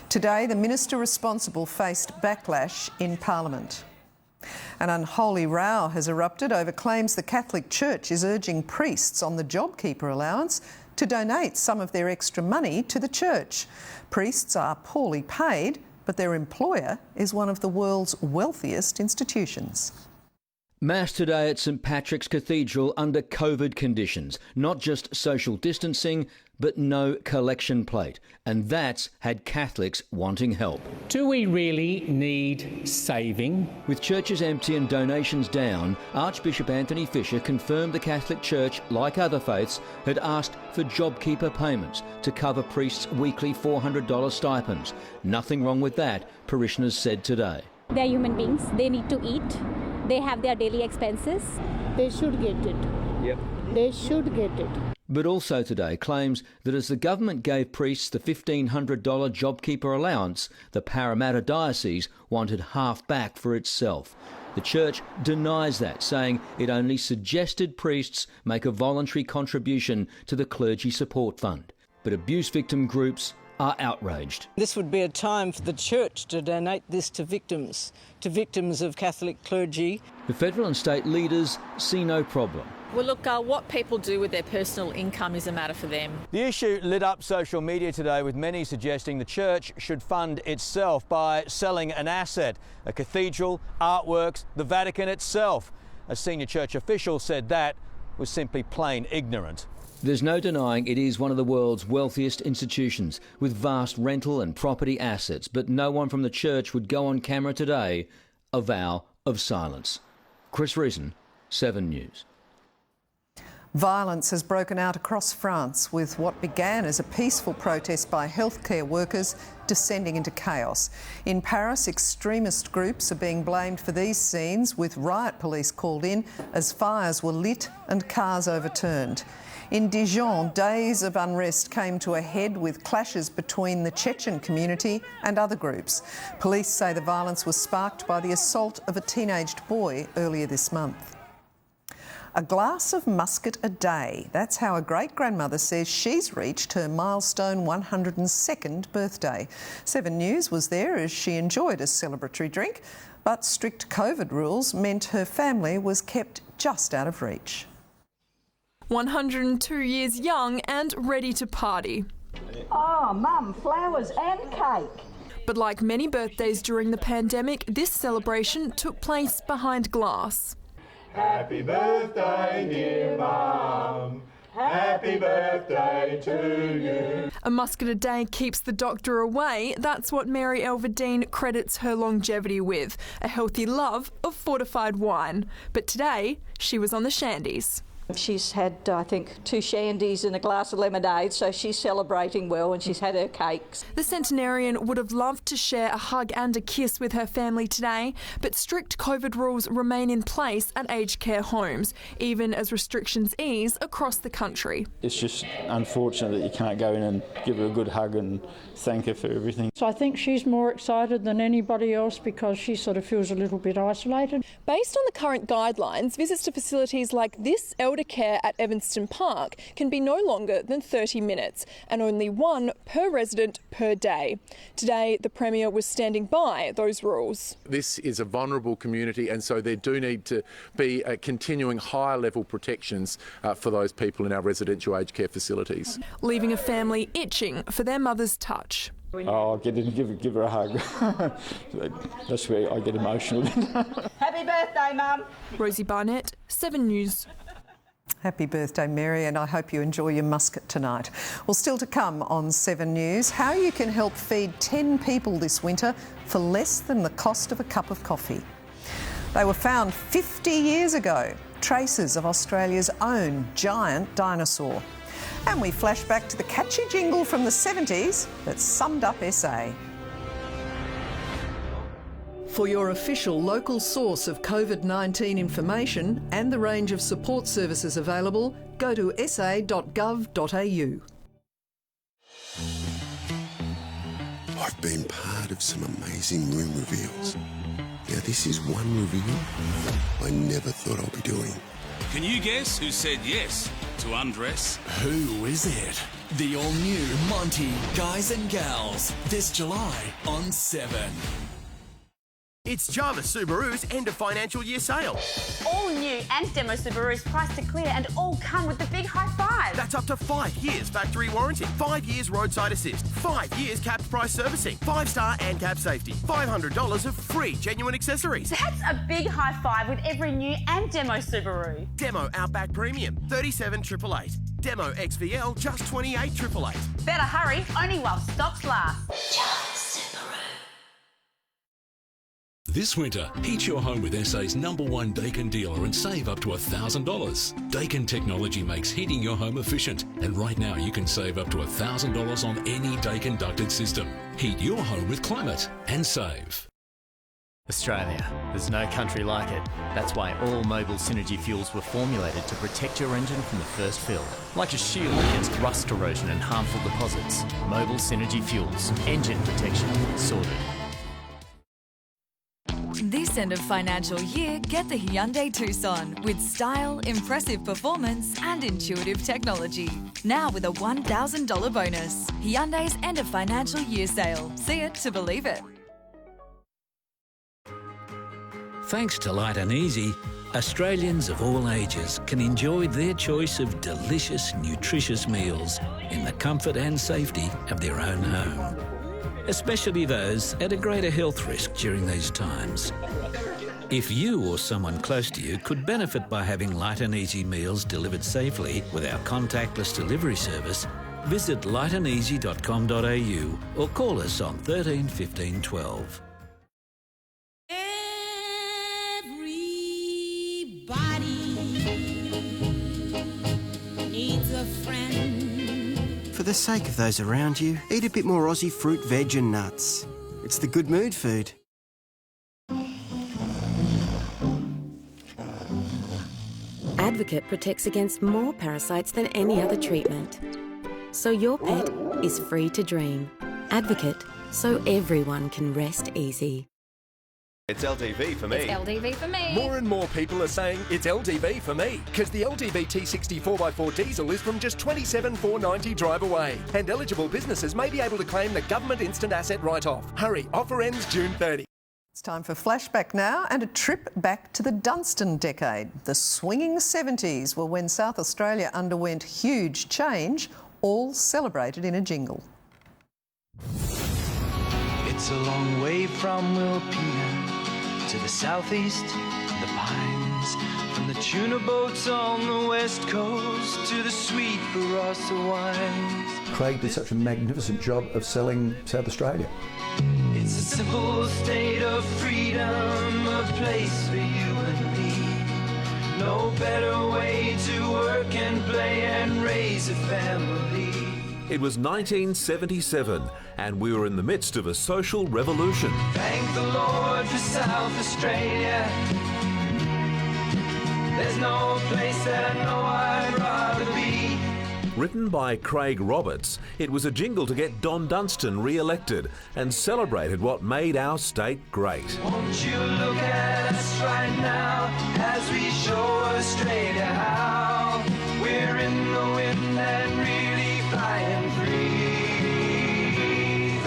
Today, the minister responsible faced backlash in Parliament. An unholy row has erupted over claims the Catholic Church is urging priests on the JobKeeper allowance to donate some of their extra money to the church. Priests are poorly paid, but their employer is one of the world's wealthiest institutions. Mass today at St Patrick's Cathedral under COVID conditions. Not just social distancing, but no collection plate. And that's had Catholics wanting help. Do we really need saving? With churches empty and donations down, Archbishop Anthony Fisher confirmed the Catholic Church, like other faiths, had asked for JobKeeper payments to cover priests' weekly $400 stipends. Nothing wrong with that, parishioners said today. They're human beings. They need to eat. They have their daily expenses. They should get it. Yep. They should get it. But also today claims that as the government gave priests the $1,500 JobKeeper allowance, the Parramatta Diocese wanted half back for itself. The Church denies that, saying it only suggested priests make a voluntary contribution to the Clergy Support Fund. But abuse victim groups are outraged. This would be a time for the Church to donate this to victims of Catholic clergy. The federal and state leaders see no problem. Well, look, what people do with their personal income is a matter for them. The issue lit up social media today, with many suggesting the church should fund itself by selling an asset, a cathedral, artworks, the Vatican itself. A senior church official said that was simply plain ignorant. There's no denying it is one of the world's wealthiest institutions, with vast rental and property assets, but no one from the church would go on camera today a vow of silence. Chris Reason, 7 News. Violence has broken out across France, with what began as a peaceful protest by healthcare workers descending into chaos. In Paris, extremist groups are being blamed for these scenes, with riot police called in as fires were lit and cars overturned. In Dijon, days of unrest came to a head with clashes between the Chechen community and other groups. Police say the violence was sparked by the assault of a teenaged boy earlier this month. A glass of muscat a day. That's how a great-grandmother says she's reached her milestone 102nd birthday. 7 News was there as she enjoyed a celebratory drink, but strict COVID rules meant her family was kept just out of reach. 102 years young and ready to party. Oh, Mum, flowers and cake. But like many birthdays during the pandemic, this celebration took place behind glass. Happy birthday, dear Mum. Happy birthday to you. A muscat a day keeps the doctor away. That's what Mary Elverdeen credits her longevity with, a healthy love of fortified wine. But today, she was on the shandies. She's had, I think, 2 shandies and a glass of lemonade, so she's celebrating well and she's had her cakes. The centenarian would have loved to share a hug and a kiss with her family today, but strict COVID rules remain in place at aged care homes, even as restrictions ease across the country. It's just unfortunate that you can't go in and give her a good hug and thank her for everything. So I think she's more excited than anybody else because she sort of feels a little bit isolated. Based on the current guidelines, visits to facilities like this elder care at Evanston Park can be no longer than 30 minutes and only 1 per resident per day. Today, the Premier was standing by those rules. This is a vulnerable community, and so there do need to be continuing higher level protections for those people in our residential aged care facilities. Leaving a family itching for their mother's touch. Oh, I'll get in and give her a hug. That's where I get emotional. Happy birthday, Mum. Rosie Barnett, 7 News. Happy birthday, Mary, and I hope you enjoy your muscat tonight. Well, still to come on 7 News, how you can help feed 10 people this winter for less than the cost of a cup of coffee. They were found 50 years ago, traces of Australia's own giant dinosaur. And we flash back to the catchy jingle from the 70s that summed up SA. For your official local source of COVID-19 information and the range of support services available, go to sa.gov.au. I've been part of some amazing room reveals. Now this is one reveal I never thought I'd be doing. Can you guess who said yes to undress? Who is it? The all-new Monty Guys and Gals, this July on 7. It's Jarvis Subaru's end of financial year sale. All new and demo Subarus priced to clear and all come with the big high five. That's up to 5 years factory warranty, 5 years roadside assist, 5 years capped price servicing, 5-star and cap safety, $500 of free genuine accessories. That's a big high five with every new and demo Subaru. Demo Outback Premium, $37,888. Demo XVL, just $28,888. Better hurry, only while stocks last. This winter, heat your home with SA's #1 Daikin dealer and save up to $1,000. Daikin technology makes heating your home efficient, and right now you can save up to $1,000 on any Daikin ducted system. Heat your home with climate and save. Australia, there's no country like it. That's why all Mobil Synergy fuels were formulated to protect your engine from the first fill. Like a shield against rust erosion and harmful deposits. Mobil Synergy fuels. Engine protection. Sorted. This end of financial year, get the Hyundai Tucson with style, impressive performance and intuitive technology. Now with a $1,000 bonus. Hyundai's end of financial year sale. See it to believe it. Thanks to Light and Easy, Australians of all ages can enjoy their choice of delicious, nutritious meals in the comfort and safety of their own home. Especially those at a greater health risk during these times. If you or someone close to you could benefit by having Light and Easy meals delivered safely with our contactless delivery service, visit lightandeasy.com.au or call us on 13 15 12. Needs a friend. For the sake of those around you, eat a bit more Aussie fruit, veg and nuts. It's the good mood food. Advocate protects against more parasites than any other treatment. So your pet is free to dream. Advocate, so everyone can rest easy. It's LDV for me. It's LDV for me. More and more people are saying it's LDV for me, because the LDV T60 4x4 diesel is from just $27,490 drive away. And eligible businesses may be able to claim the government instant asset write-off. Hurry, offer ends June 30. It's time for flashback now and a trip back to the Dunstan decade. The swinging 70s were when South Australia underwent huge change, all celebrated in a jingle. It's a long way from Wilpena to the southeast, the pines, from the tuna boats on the west coast to the sweet Barossa wines. Craig did such a magnificent job of selling South Australia. It's a simple state of freedom, a place for you and me. no better way to work and play and raise a family. It was 1977 and we were in the midst of a social revolution. Thank the Lord for South Australia. There's no place that I know I'd rather be. Written by Craig Roberts, it was a jingle to get Don Dunstan re-elected and celebrated what made our state great. Won't you look at us right now as we show Australia how we're in the wind and really flying free.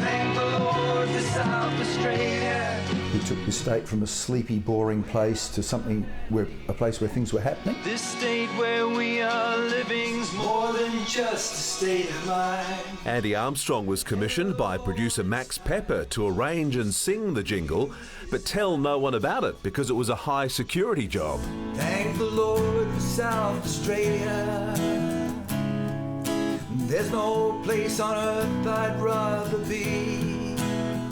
Thank the Lord for South Australia. We took the state from a sleepy, boring place to a place where things were happening. This state where we are living's more than just a state of mind. Andy Armstrong was commissioned by producer Max Pepper to arrange and sing the jingle, but tell no one about it because it was a high security job. Thank the Lord for South Australia. There's no place on earth I'd rather be.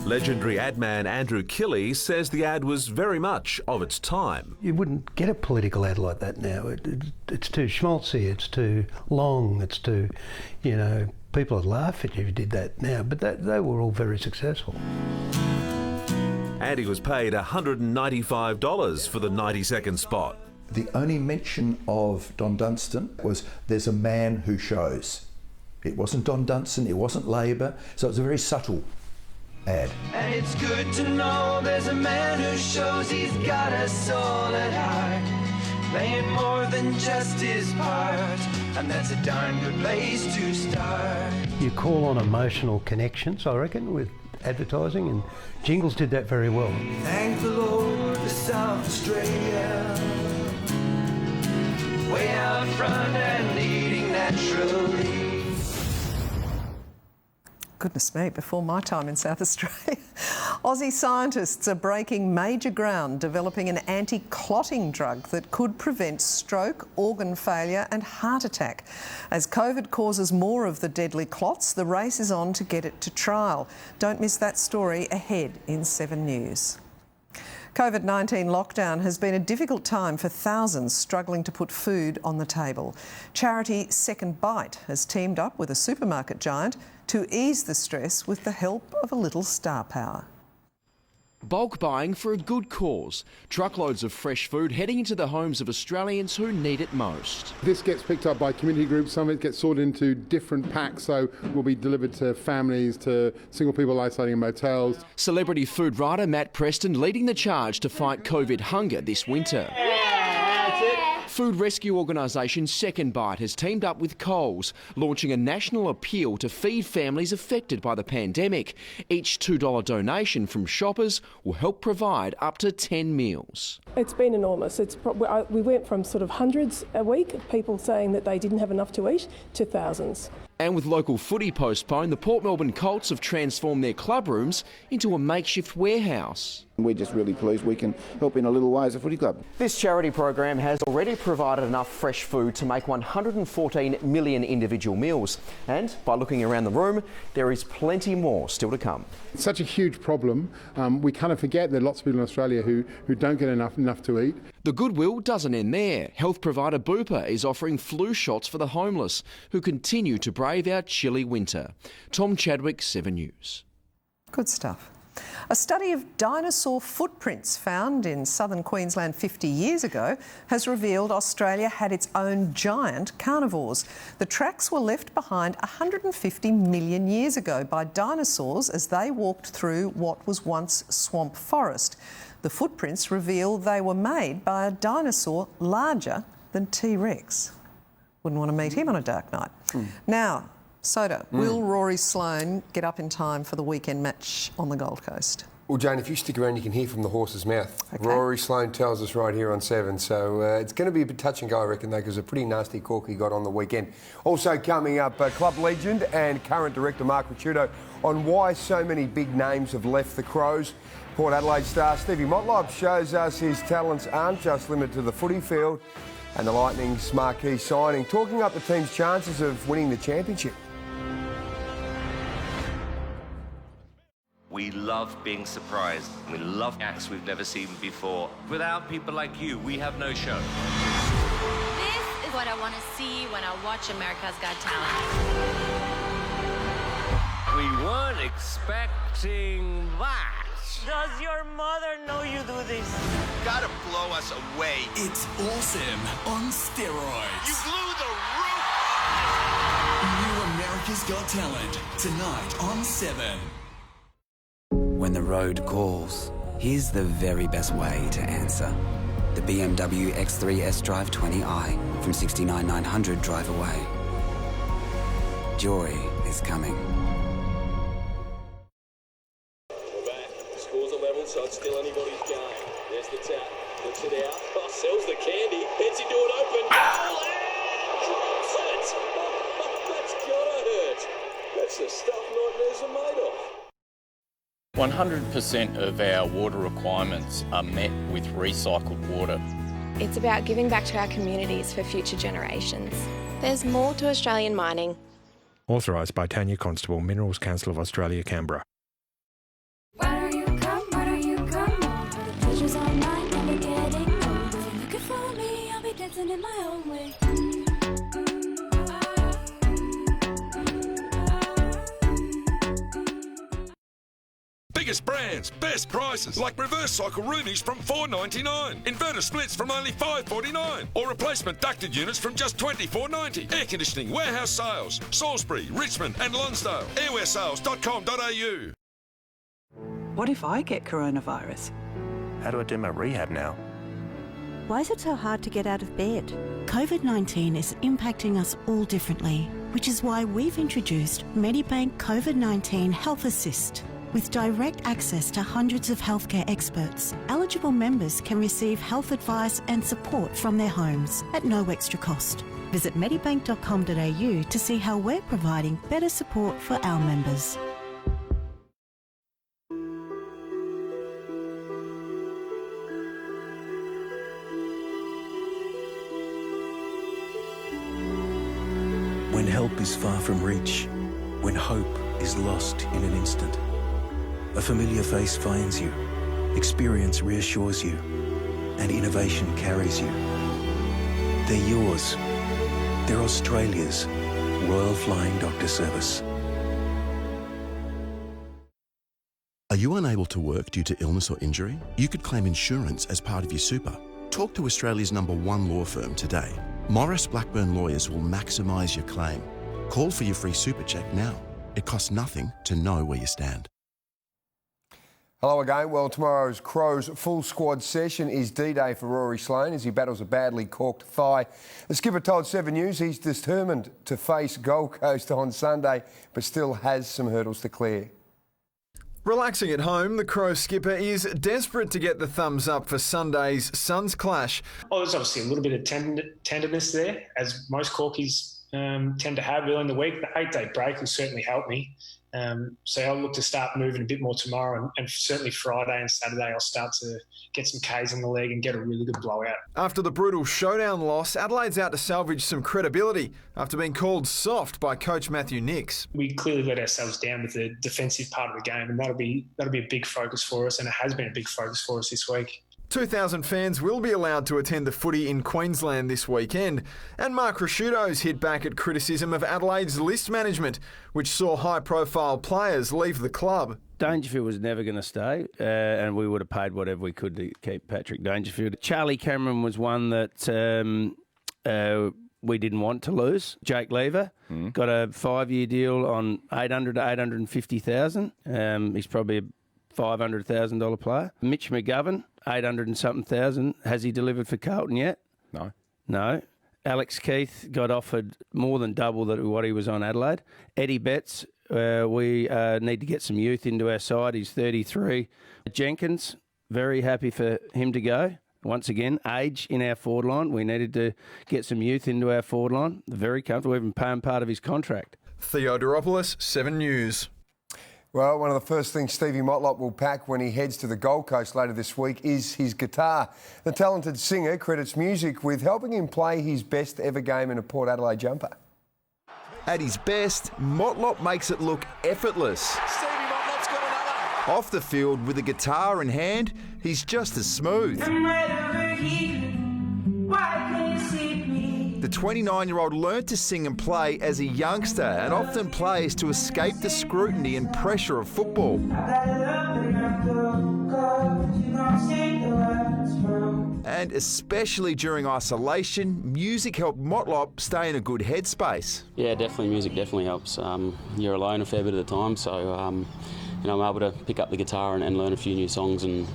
Legendary ad man Andrew Killey says the ad was very much of its time. You wouldn't get a political ad like that now. It's too schmaltzy, it's too long, it's too, people would laugh at you if you did that now, but they were all very successful. Andy was paid $195 for the 90-second spot. The only mention of Don Dunstan was there's a man who shows. It wasn't Don Dunstan, it wasn't Labor, so it was a very subtle ad. And it's good to know there's a man who shows he's got us all at heart, playing more than just his part, and that's a darn good place to start. You call on emotional connections, I reckon, with advertising, and jingles did that very well. Thank the Lord for South Australia, way out front and leading naturally. Goodness me, before my time in South Australia. Aussie scientists are breaking major ground developing an anti-clotting drug that could prevent stroke, organ failure and heart attack. As COVID causes more of the deadly clots, the race is on to get it to trial. Don't miss that story ahead in 7 News. COVID-19 lockdown has been a difficult time for thousands struggling to put food on the table. Charity Second Bite has teamed up with a supermarket giant to ease the stress with the help of a little star power. Bulk buying for a good cause. Truckloads of fresh food heading into the homes of Australians who need it most. This gets picked up by community groups. Some of it gets sorted into different packs, so will be delivered to families, to single people isolating in motels. Celebrity food writer Matt Preston leading the charge to fight COVID hunger this winter. Food rescue organisation Second Bite has teamed up with Coles, launching a national appeal to feed families affected by the pandemic. Each $2 donation from shoppers will help provide up to 10 meals. It's been enormous. We went from sort of hundreds a week of people saying that they didn't have enough to eat to thousands. And with local footy postponed, the Port Melbourne Colts have transformed their club rooms into a makeshift warehouse. We're just really pleased we can help in a little way as a footy club. This charity program has already provided enough fresh food to make 114 million individual meals. And by looking around the room, there is plenty more still to come. It's such a huge problem. We kind of forget there are lots of people in Australia who don't get enough to eat. The goodwill doesn't end there. Health provider Bupa is offering flu shots for the homeless who continue to brave our chilly winter. Tom Chadwick, 7 News. Good stuff. A study of dinosaur footprints found in southern Queensland 50 years ago has revealed Australia had its own giant carnivores. The tracks were left behind 150 million years ago by dinosaurs as they walked through what was once swamp forest. The footprints reveal they were made by a dinosaur larger than T-Rex. Wouldn't want to meet him on a dark night. Now, Soda, will Rory Sloane get up in time for the weekend match on the Gold Coast? Well, Jane, if you stick around, you can hear from the horse's mouth. Okay. Rory Sloane tells us right here on 7, so it's going to be a bit touch and go, I reckon, though, because a pretty nasty cork he got on the weekend. Also coming up, club legend and current director Mark Ricciuto on why so many big names have left the Crows. Port Adelaide star Stevie Motlop shows us his talents aren't just limited to the footy field, and the Lightning's marquee signing, talking up the team's chances of winning the championship. We love being surprised. We love acts we've never seen before. Without people like you, we have no show. what I want to see when I watch America's Got Talent. We weren't expecting that. Does your mother know you do this? Gotta blow us away. It's awesome on steroids. You blew the roof. New America's Got Talent, tonight on 7. When the road calls, here's the very best way to answer. The BMW X3 S-Drive 20i from $69,900 drive away. Joy is coming. We're back. Scores are level, so it's still anybody's game. There's the tap. Looks it out. Oh, sells the candy. Heads into an open goal and drops it. That's gotta hurt. That's the stuff nightmares are made of. 100% of our water requirements are met with recycled water. It's about giving back to our communities for future generations. There's more to Australian mining. Authorised by Tanya Constable, Minerals Council of Australia, Canberra. Why don't you come? Why don't you come? The pleasure's all mine, never getting old. If you're looking for me, I'll be dancing in my own way. Biggest brands, best prices, like reverse cycle roomies from $4.99, inverter splits from only $5.49, or replacement ducted units from just $24.90. Air conditioning, warehouse sales, Salisbury, Richmond and Lonsdale. Airwaresales.com.au. What if I get coronavirus? How do I do my rehab now? Why is it so hard to get out of bed? COVID-19 is impacting us all differently, which is why we've introduced Medibank COVID-19 Health Assist. With direct access to hundreds of healthcare experts, eligible members can receive health advice and support from their homes at no extra cost. Visit medibank.com.au to see how we're providing better support for our members. When help is far from reach, when hope is lost in an instant, a familiar face finds you, experience reassures you, and innovation carries you. They're yours. They're Australia's Royal Flying Doctor Service. Are you unable to work due to illness or injury? You could claim insurance as part of your super. Talk to Australia's #1 law firm today. Morris Blackburn Lawyers will maximise your claim. Call for your free super check now. It costs nothing to know where you stand. Hello again. Well, tomorrow's Crows full squad session is D-Day for Rory Sloane as he battles a badly corked thigh. The skipper told 7 News he's determined to face Gold Coast on Sunday, but still has some hurdles to clear. Relaxing at home, the Crows skipper is desperate to get the thumbs up for Sunday's Suns clash. Oh, there's obviously a little bit of tenderness there, as most corkies tend to have early in the week. The 8-day break will certainly help me. So I'll look to start moving a bit more tomorrow, and certainly Friday and Saturday I'll start to get some Ks on the leg and get a really good blowout. After the brutal showdown loss, Adelaide's out to salvage some credibility after being called soft by coach Matthew Nix. We clearly let ourselves down with the defensive part of the game, and that'll be a big focus for us, and it has been a big focus for us this week. 2,000 fans will be allowed to attend the footy in Queensland this weekend, and Mark Rasciuto's hit back at criticism of Adelaide's list management, which saw high-profile players leave the club. Dangerfield was never going to stay, and we would have paid whatever we could to keep Patrick Dangerfield. Charlie Cameron was one that we didn't want to lose. Jake Lever got a 5-year deal on $800,000 to $850,000. He's probably a $500,000 player. Mitch McGovern, 800 and something thousand. Has he delivered for Carlton yet? No. Alex Keith got offered more than double what he was on Adelaide. Eddie Betts, we need to get some youth into our side. He's 33. Jenkins, very happy for him to go. Once again, age in our forward line. We needed to get some youth into our forward line. Very comfortable, even paying part of his contract. Theodoropoulos, 7 News. Well, one of the first things Stevie Motlop will pack when he heads to the Gold Coast later this week is his guitar. The talented singer credits music with helping him play his best ever game in a Port Adelaide jumper. At his best, Motlop makes it look effortless. Stevie Motlop's got another. Off the field with a guitar in hand, he's just as smooth. The 29-year-old learnt to sing and play as a youngster and often plays to escape the scrutiny and pressure of football. And especially during isolation, music helped Motlop stay in a good headspace. Yeah, definitely. Music definitely helps. You're alone a fair bit of the time, so I'm able to pick up the guitar and learn a few new songs, and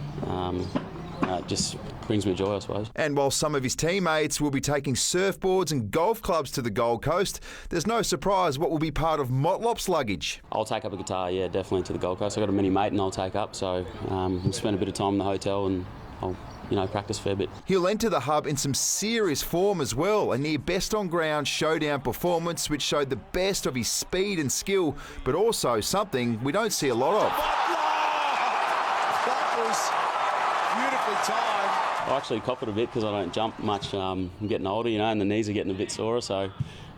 it just brings me joy, I suppose. And while some of his teammates will be taking surfboards and golf clubs to the Gold Coast, there's no surprise what will be part of Motlop's luggage. I'll take up a guitar, yeah, definitely to the Gold Coast. I've got a mini mate and I'll take up, so we'll spend a bit of time in the hotel and I'll practice a fair bit. He'll enter the hub in some serious form as well. A near best on ground showdown performance which showed the best of his speed and skill, but also something we don't see a lot of. That was beautifully timed. I actually cop it a bit because I don't jump much. I'm getting older, and the knees are getting a bit sore, so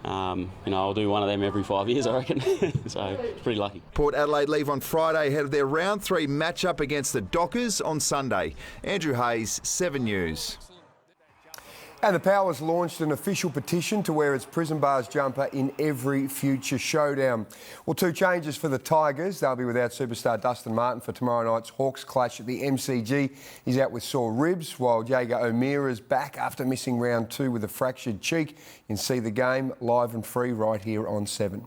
I'll do one of them every 5 years, I reckon. So it's pretty lucky. Port Adelaide leave on Friday ahead of their round 3 matchup against the Dockers on Sunday. Andrew Hayes, 7 News. And the Powers launched an official petition to wear its prison bars jumper in every future showdown. Well, 2 changes for the Tigers. They'll be without superstar Dustin Martin for tomorrow night's Hawks clash at the MCG. He's out with sore ribs, while Jaeger O'Meara's back after missing round 2 with a fractured cheek. You can see the game live and free right here on 7.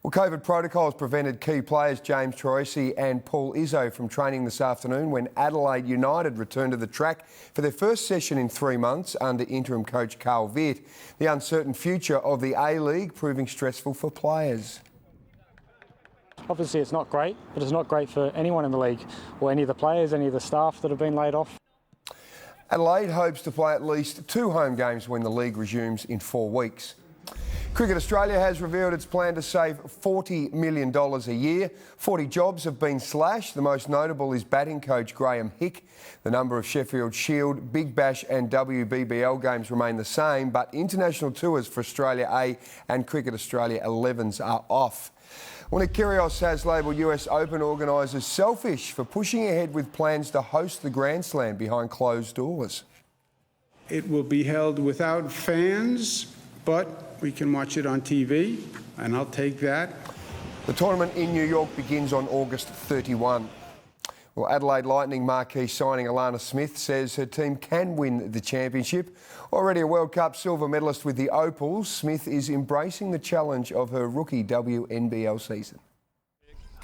Well, COVID protocols prevented key players James Troisi and Paul Izzo from training this afternoon when Adelaide United returned to the track for their first session in 3 months under interim coach Carl Vitt. The uncertain future of the A-League proving stressful for players. Obviously it's not great, but it's not great for anyone in the league, or any of the players, any of the staff that have been laid off. Adelaide hopes to play at least 2 home games when the league resumes in 4 weeks. Cricket Australia has revealed its plan to save $40 million a year. 40 jobs have been slashed. The most notable is batting coach Graham Hick. The number of Sheffield Shield, Big Bash and WBBL games remain the same, but international tours for Australia A and Cricket Australia 11s are off. Well, Nick Kyrgios has labelled US Open organisers selfish for pushing ahead with plans to host the Grand Slam behind closed doors. It will be held without fans, but we can watch it on TV, and I'll take that. The tournament in New York begins on August 31. Well, Adelaide Lightning marquee signing Alana Smith says her team can win the championship. Already a World Cup silver medalist with the Opals, Smith is embracing the challenge of her rookie WNBL season.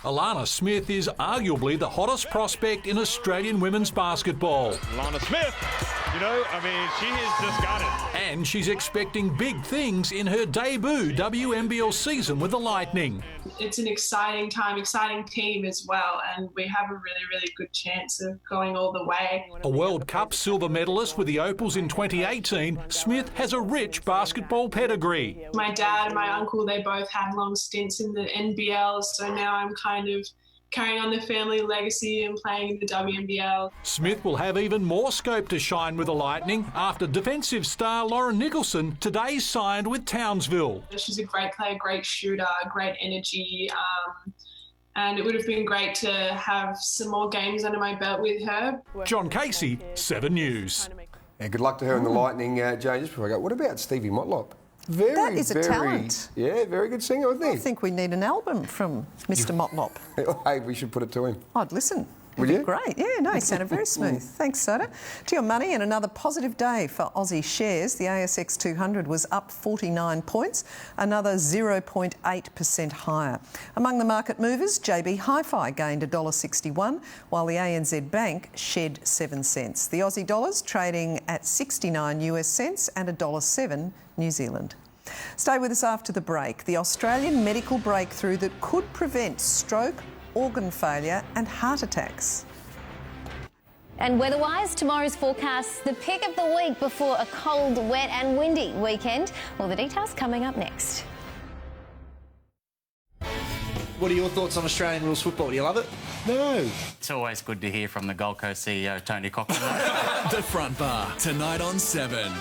Alana Smith is arguably the hottest prospect in Australian women's basketball. Alana Smith, she has just got it. And she's expecting big things in her debut WNBL season with the Lightning. It's an exciting time, exciting team as well, and we have a really, really good chance of going all the way. A World Cup silver medalist with the Opals in 2018, Smith has a rich basketball pedigree. My dad and my uncle, they both had long stints in the NBL, so now I'm kind of carrying on the family legacy and playing in the WNBL. Smith will have even more scope to shine with the Lightning after defensive star Lauren Nicholson today signed with Townsville. She's a great player, great shooter, great energy, and it would have been great to have some more games under my belt with her. John Casey, 7 News. And good luck to her in the Lightning, Jane. Just before I go, what about Stevie Motlop? That is a talent. Yeah, very good singer, isn't he? I think we need an album from Mr. Motlop. Hey, we should put it to him. I'd listen. Would you? Great. Yeah, no, he sounded very smooth. Thanks, Soda. To your money, and another positive day for Aussie shares. The ASX 200 was up 49 points, another 0.8% higher. Among the market movers, JB Hi-Fi gained $1.61, while the ANZ Bank shed 7 cents. The Aussie dollar's trading at 69 US cents and $1.07 New Zealand. Stay with us after the break. The Australian medical breakthrough that could prevent stroke, organ failure and heart attacks. And weather-wise, tomorrow's forecast, the pick of the week before a cold, wet and windy weekend. Well, the details coming up next. What are your thoughts on Australian rules football? Do you love it? No. It's always good to hear from the Gold Coast CEO, Tony Cochran. The Front Bar, tonight on 7.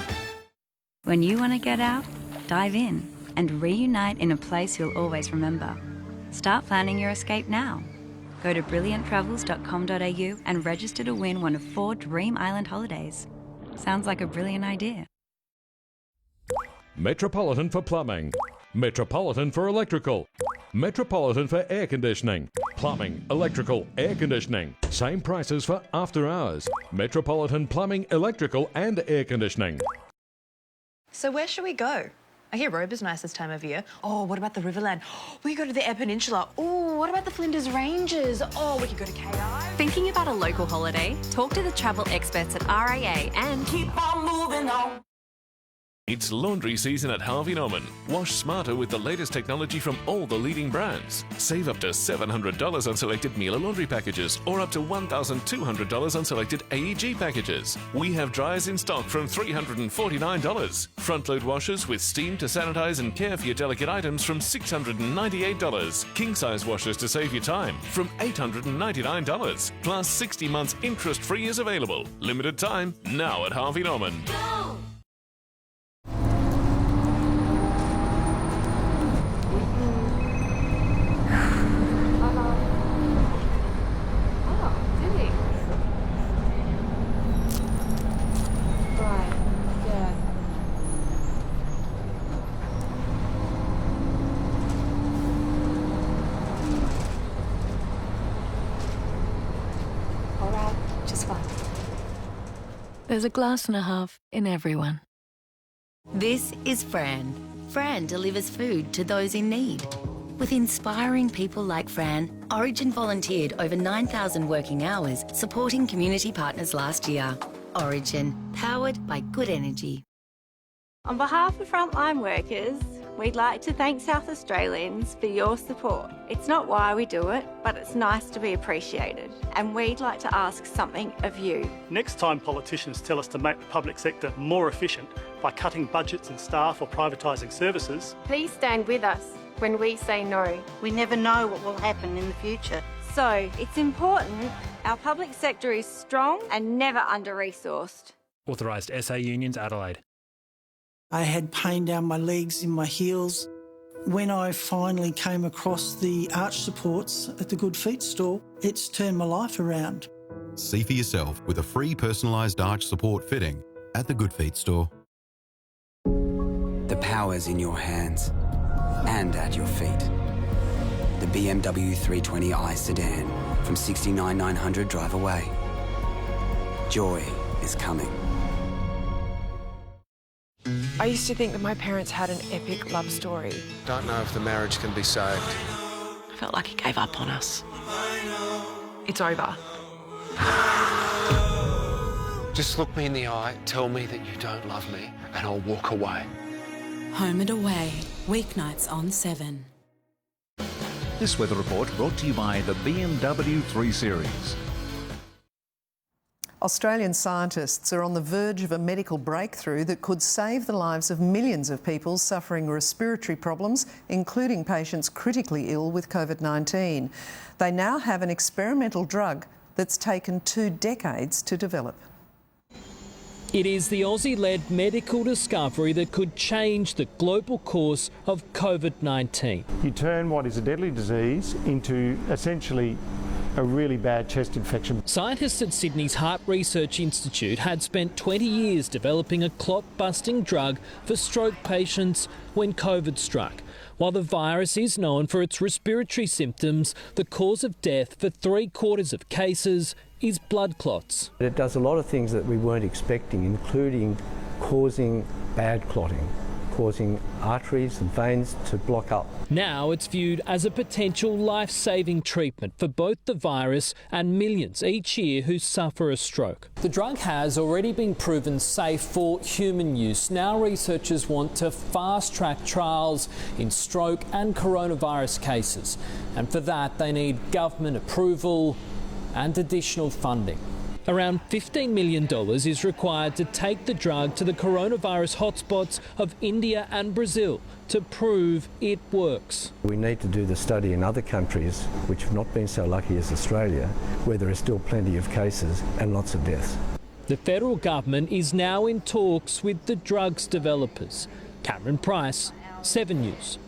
When you want to get out, dive in and reunite in a place you'll always remember. Start planning your escape now. Go to brillianttravels.com.au and register to win one of 4 Dream Island holidays. Sounds like a brilliant idea. Metropolitan for plumbing, Metropolitan for electrical, Metropolitan for air conditioning. Plumbing, electrical, air conditioning. Same prices for after hours. Metropolitan Plumbing, Electrical and Air Conditioning. So where should we go? I hear Roba's nice this time of year. Oh, what about the Riverland? We could go to the Eyre Peninsula. Oh, what about the Flinders Ranges? Oh, we could go to KI. Thinking about a local holiday? Talk to the travel experts at RAA and keep on moving on. It's laundry season at Harvey Norman. Wash smarter with the latest technology from all the leading brands. Save up to $700 on selected Miele laundry packages or up to $1,200 on selected AEG packages. We have dryers in stock from $349. Front-load washers with steam to sanitize and care for your delicate items from $698. King-size washers to save you time from $899. Plus 60 months interest-free is available. Limited time now at Harvey Norman. Go! There's a glass and a half in everyone. This is Fran. Fran delivers food to those in need. With inspiring people like Fran, Origin volunteered over 9,000 working hours supporting community partners last year. Origin, powered by good energy. On behalf of frontline workers, we'd like to thank South Australians for your support. It's not why we do it, but it's nice to be appreciated. And we'd like to ask something of you. Next time politicians tell us to make the public sector more efficient by cutting budgets and staff or privatising services, please stand with us when we say no. We never know what will happen in the future. So it's important our public sector is strong and never under-resourced. Authorised SA Unions, Adelaide. I had pain down my legs, in my heels. When I finally came across the arch supports at the Good Feet store, it's turned my life around. See for yourself with a free personalised arch support fitting at the Good Feet store. The power's in your hands and at your feet. The BMW 320i sedan from 69,900 drive away. Joy is coming. I used to think that my parents had an epic love story. Don't know if the marriage can be saved. I felt like he gave up on us. It's over. Just look me in the eye, tell me that you don't love me, and I'll walk away. Home and Away, weeknights on 7. This weather report brought to you by the BMW 3 Series. Australian scientists are on the verge of a medical breakthrough that could save the lives of millions of people suffering respiratory problems, including patients critically ill with COVID-19. They now have an experimental drug that's taken 2 decades to develop. It is the Aussie-led medical discovery that could change the global course of COVID-19. You turn what is a deadly disease into essentially a really bad chest infection. Scientists at Sydney's Heart Research Institute had spent 20 years developing a clot-busting drug for stroke patients when COVID struck. While the virus is known for its respiratory symptoms, the cause of death for 3/4 of cases is blood clots. It does a lot of things that we weren't expecting, including causing bad clotting, causing arteries and veins to block up. Now it's viewed as a potential life-saving treatment for both the virus and millions each year who suffer a stroke. The drug has already been proven safe for human use. Now researchers want to fast-track trials in stroke and coronavirus cases. And for that they need government approval and additional funding. Around $15 million is required to take the drug to the coronavirus hotspots of India and Brazil to prove it works. We need to do the study in other countries which have not been so lucky as Australia, where there are still plenty of cases and lots of deaths. The federal government is now in talks with the drug's developers. Cameron Price, 7 News.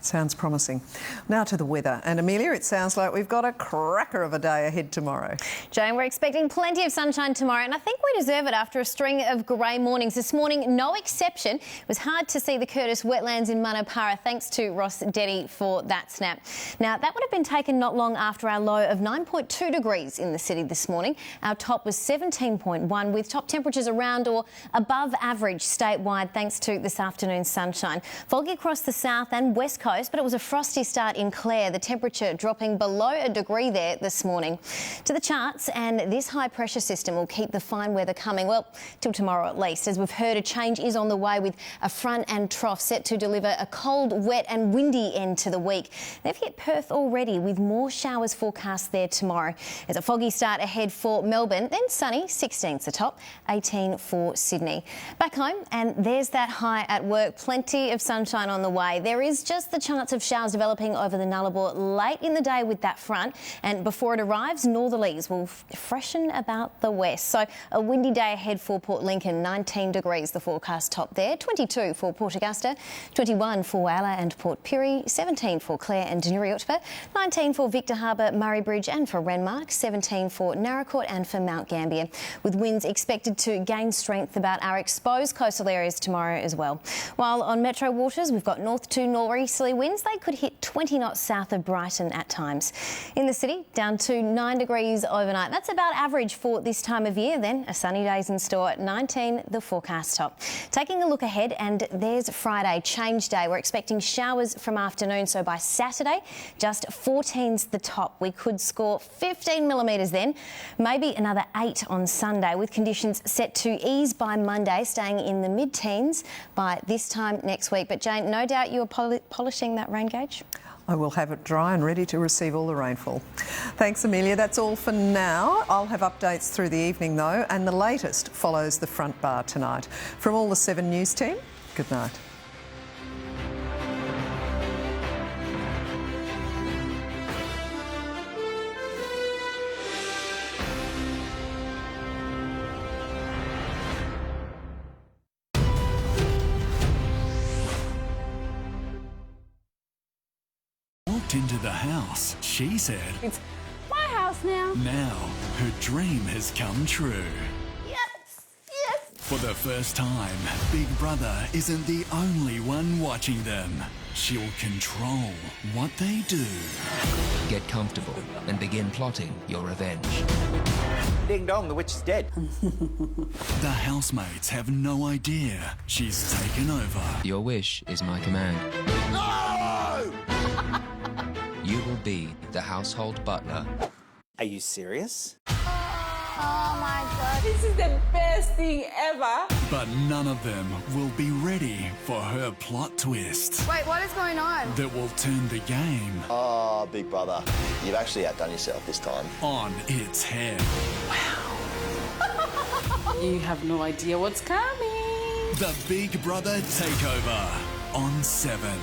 Sounds promising. Now to the weather. And Amelia, it sounds like we've got a cracker of a day ahead tomorrow. Jane, we're expecting plenty of sunshine tomorrow, and I think we deserve it after a string of grey mornings. This morning, no exception. It was hard to see the Curtis wetlands in Manapara, thanks to Ross Deddy for that snap. Now, that would have been taken not long after our low of 9.2 degrees in the city this morning. Our top was 17.1, with top temperatures around or above average statewide, thanks to this afternoon's sunshine. Foggy across the south and west coast, but it was a frosty start in Clare, the temperature dropping below a degree there this morning. To the charts, and this high pressure system will keep the fine weather coming, well, till tomorrow at least. As we've heard, a change is on the way, with a front and trough set to deliver a cold, wet and windy end to the week. They've hit Perth already, with more showers forecast there tomorrow. There's a foggy start ahead for Melbourne, then sunny, 16's the top, 18 for Sydney. Back home, and there's that high at work. Plenty of sunshine on the way. There is just the chance of showers developing over the Nullarbor late in the day with that front, and before it arrives, northerlies will freshen about the west. So a windy day ahead for Port Lincoln, 19 degrees the forecast top there, 22 for Port Augusta, 21 for Whyalla and Port Pirie, 17 for Clare and Nuriutpa, 19 for Victor Harbour, Murray Bridge and for Renmark, 17 for Naracoorte and for Mount Gambier, with winds expected to gain strength about our exposed coastal areas tomorrow as well. While on metro waters, we've got north to northeasterly winds. They could hit 20 knots south of Brighton at times. In the city, down to 9 degrees overnight. That's about average for this time of year. Then a sunny day's in store at 19, the forecast top. Taking a look ahead, and there's Friday, change day. We're expecting showers from afternoon, so by Saturday, just 14's the top. We could score 15 millimetres then, maybe another 8 on Sunday, with conditions set to ease by Monday, staying in the mid-teens by this time next week. But Jane, no doubt you are polishing that rain gauge? I will have it dry and ready to receive all the rainfall. Thanks, Amelia. That's all for now. I'll have updates through the evening, though, and the latest follows the front bar tonight. From all the 7 News team, good night. Into the house, she said, "It's my house now." Now, her dream has come true. Yes, yes. For the first time, Big Brother isn't the only one watching them. She'll control what they do. Get comfortable and begin plotting your revenge. Ding dong, the witch is dead. The housemates have no idea she's taken over. Your wish is my command. No! You will be the household butler. Are you serious? Oh my God, this is the best thing ever. But none of them will be ready for her plot twist. Wait, what is going on? That will turn the game. Oh, Big Brother, you've actually outdone yourself this time. On its head. Wow. You have no idea what's coming. The Big Brother Takeover on 7.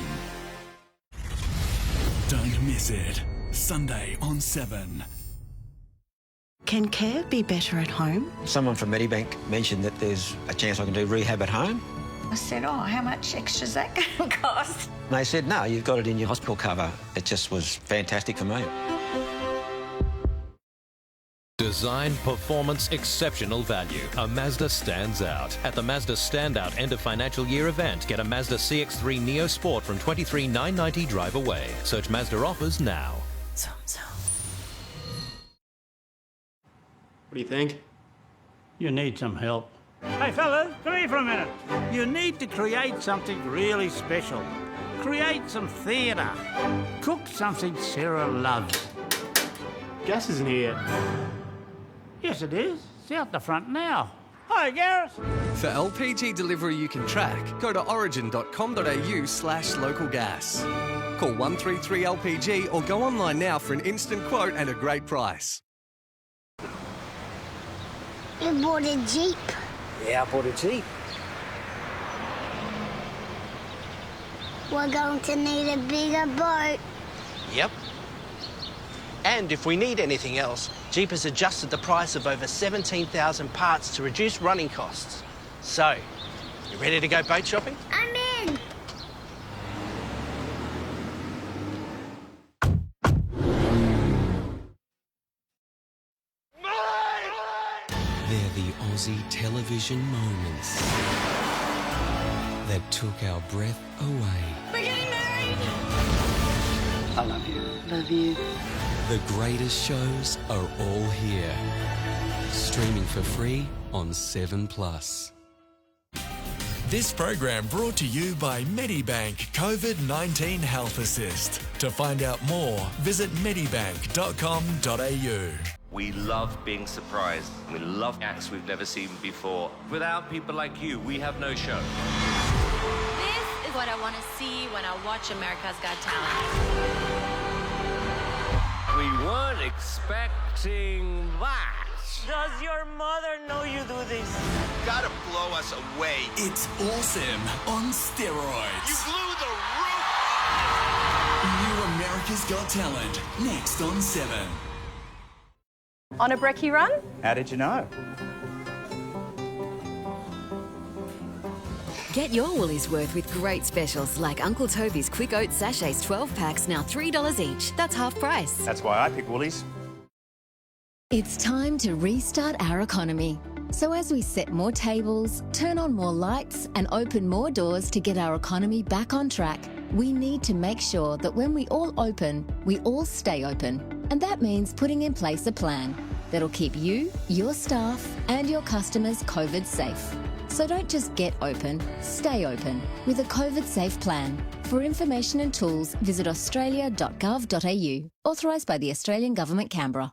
Don't miss it. Sunday on 7. Can care be better at home? Someone from Medibank mentioned that there's a chance I can do rehab at home. I said, oh, how much extra is that going to cost? And they said, no, you've got it in your hospital cover. It just was fantastic for me. Design, performance, exceptional value. A Mazda stands out. At the Mazda Standout End of Financial Year event, get a Mazda CX-3 Neo Sport from $23,990 drive away. Search Mazda offers now. What do you think? You need some help. Hey fellas, come here for a minute. You need to create something really special. Create some theatre. Cook something Sarah loves. Gas isn't here. Yes, it is. It's out the front now. Hi, Gareth. For LPG delivery you can track, go to origin.com.au/localgas. Call 133LPG or go online now for an instant quote and a great price. You bought a Jeep? Yeah, I bought a Jeep. We're going to need a bigger boat. Yep. And if we need anything else, Jeep has adjusted the price of over 17,000 parts to reduce running costs. So, you ready to go boat shopping? I'm in. the Aussie television moments that took our breath away. We're getting married! I love you. Love you. The greatest shows are all here. Streaming for free on 7+. This program brought to you by Medibank COVID-19 Health Assist. To find out more, visit medibank.com.au. We love being surprised. We love acts we've never seen before. Without people like you, we have no show. This is what I want to see when I watch America's Got Talent. We weren't expecting that. Does your mother know you do this? Gotta blow us away. It's awesome on steroids. You blew the roof off! New America's Got Talent, next on 7. On a brekkie run? How did you know? Get your Woolies worth with great specials like Uncle Toby's Quick Oats Sachets 12 packs, now $3 each. That's half price. That's why I pick Woolies. It's time to restart our economy. So as we set more tables, turn on more lights and open more doors to get our economy back on track, we need to make sure that when we all open, we all stay open. And that means putting in place a plan that'll keep you, your staff and your customers COVID safe. So don't just get open, stay open with a COVID safe plan. For information and tools, visit australia.gov.au. Authorised by the Australian Government, Canberra.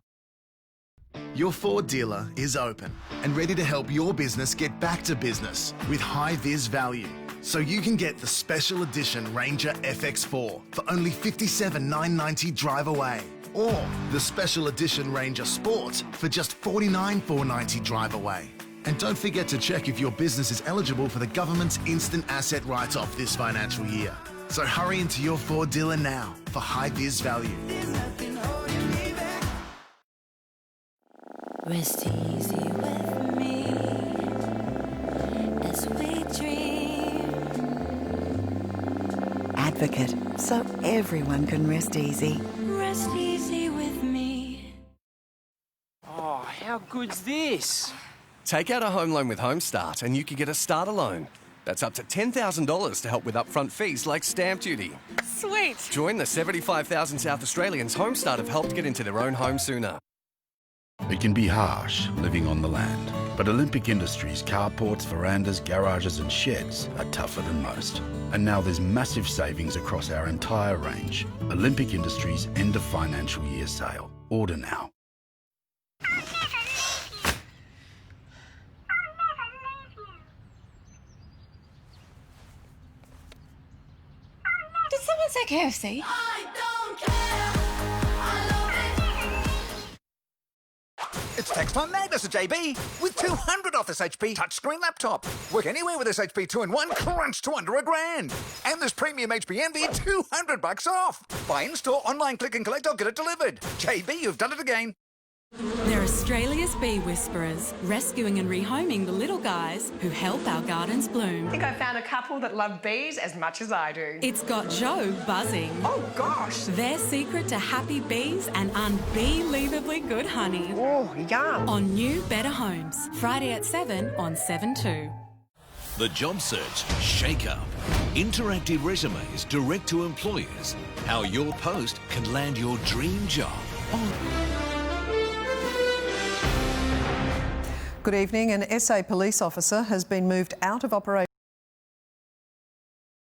Your Ford dealer is open and ready to help your business get back to business with high-vis value. So you can get the special edition Ranger FX4 for only $57,990 drive away, or the special edition Ranger Sport for just $49,490 drive away. And don't forget to check if your business is eligible for the government's instant asset write-off this financial year. So hurry into your Ford dealer now for high-vis value. Rest easy with me as we dream. Advocate, so everyone can rest easy. Rest easy with me. Oh, how good's this? Take out a home loan with HomeStart and you can get a starter loan. That's up to $10,000 to help with upfront fees like stamp duty. Sweet. Join the 75,000 South Australians HomeStart have helped get into their own home sooner. It can be harsh living on the land, but Olympic Industries carports, verandas, garages and sheds are tougher than most. And now there's massive savings across our entire range. Olympic Industries end of financial year sale. Order now. Did someone say KFC? It's tax time madness at JB with 200 off this HP touchscreen laptop. Work anywhere with this HP 2-in-1, crunch to under $1,000. And this premium HP Envy, $200 off. Buy in-store, online, click and collect or get it delivered. JB, you've done it again. They're Australia's bee whisperers, rescuing and rehoming the little guys who help our gardens bloom. I think I found a couple that love bees as much as I do. It's got Joe buzzing. Oh, gosh. Their secret to happy bees and unbelievably good honey. Oh, yum. On New Better Homes, Friday at 7 on 7/2. The Job Search Shake-Up. Interactive resumes direct to employers. How your post can land your dream job. Good evening. An SA police officer has been moved out of operation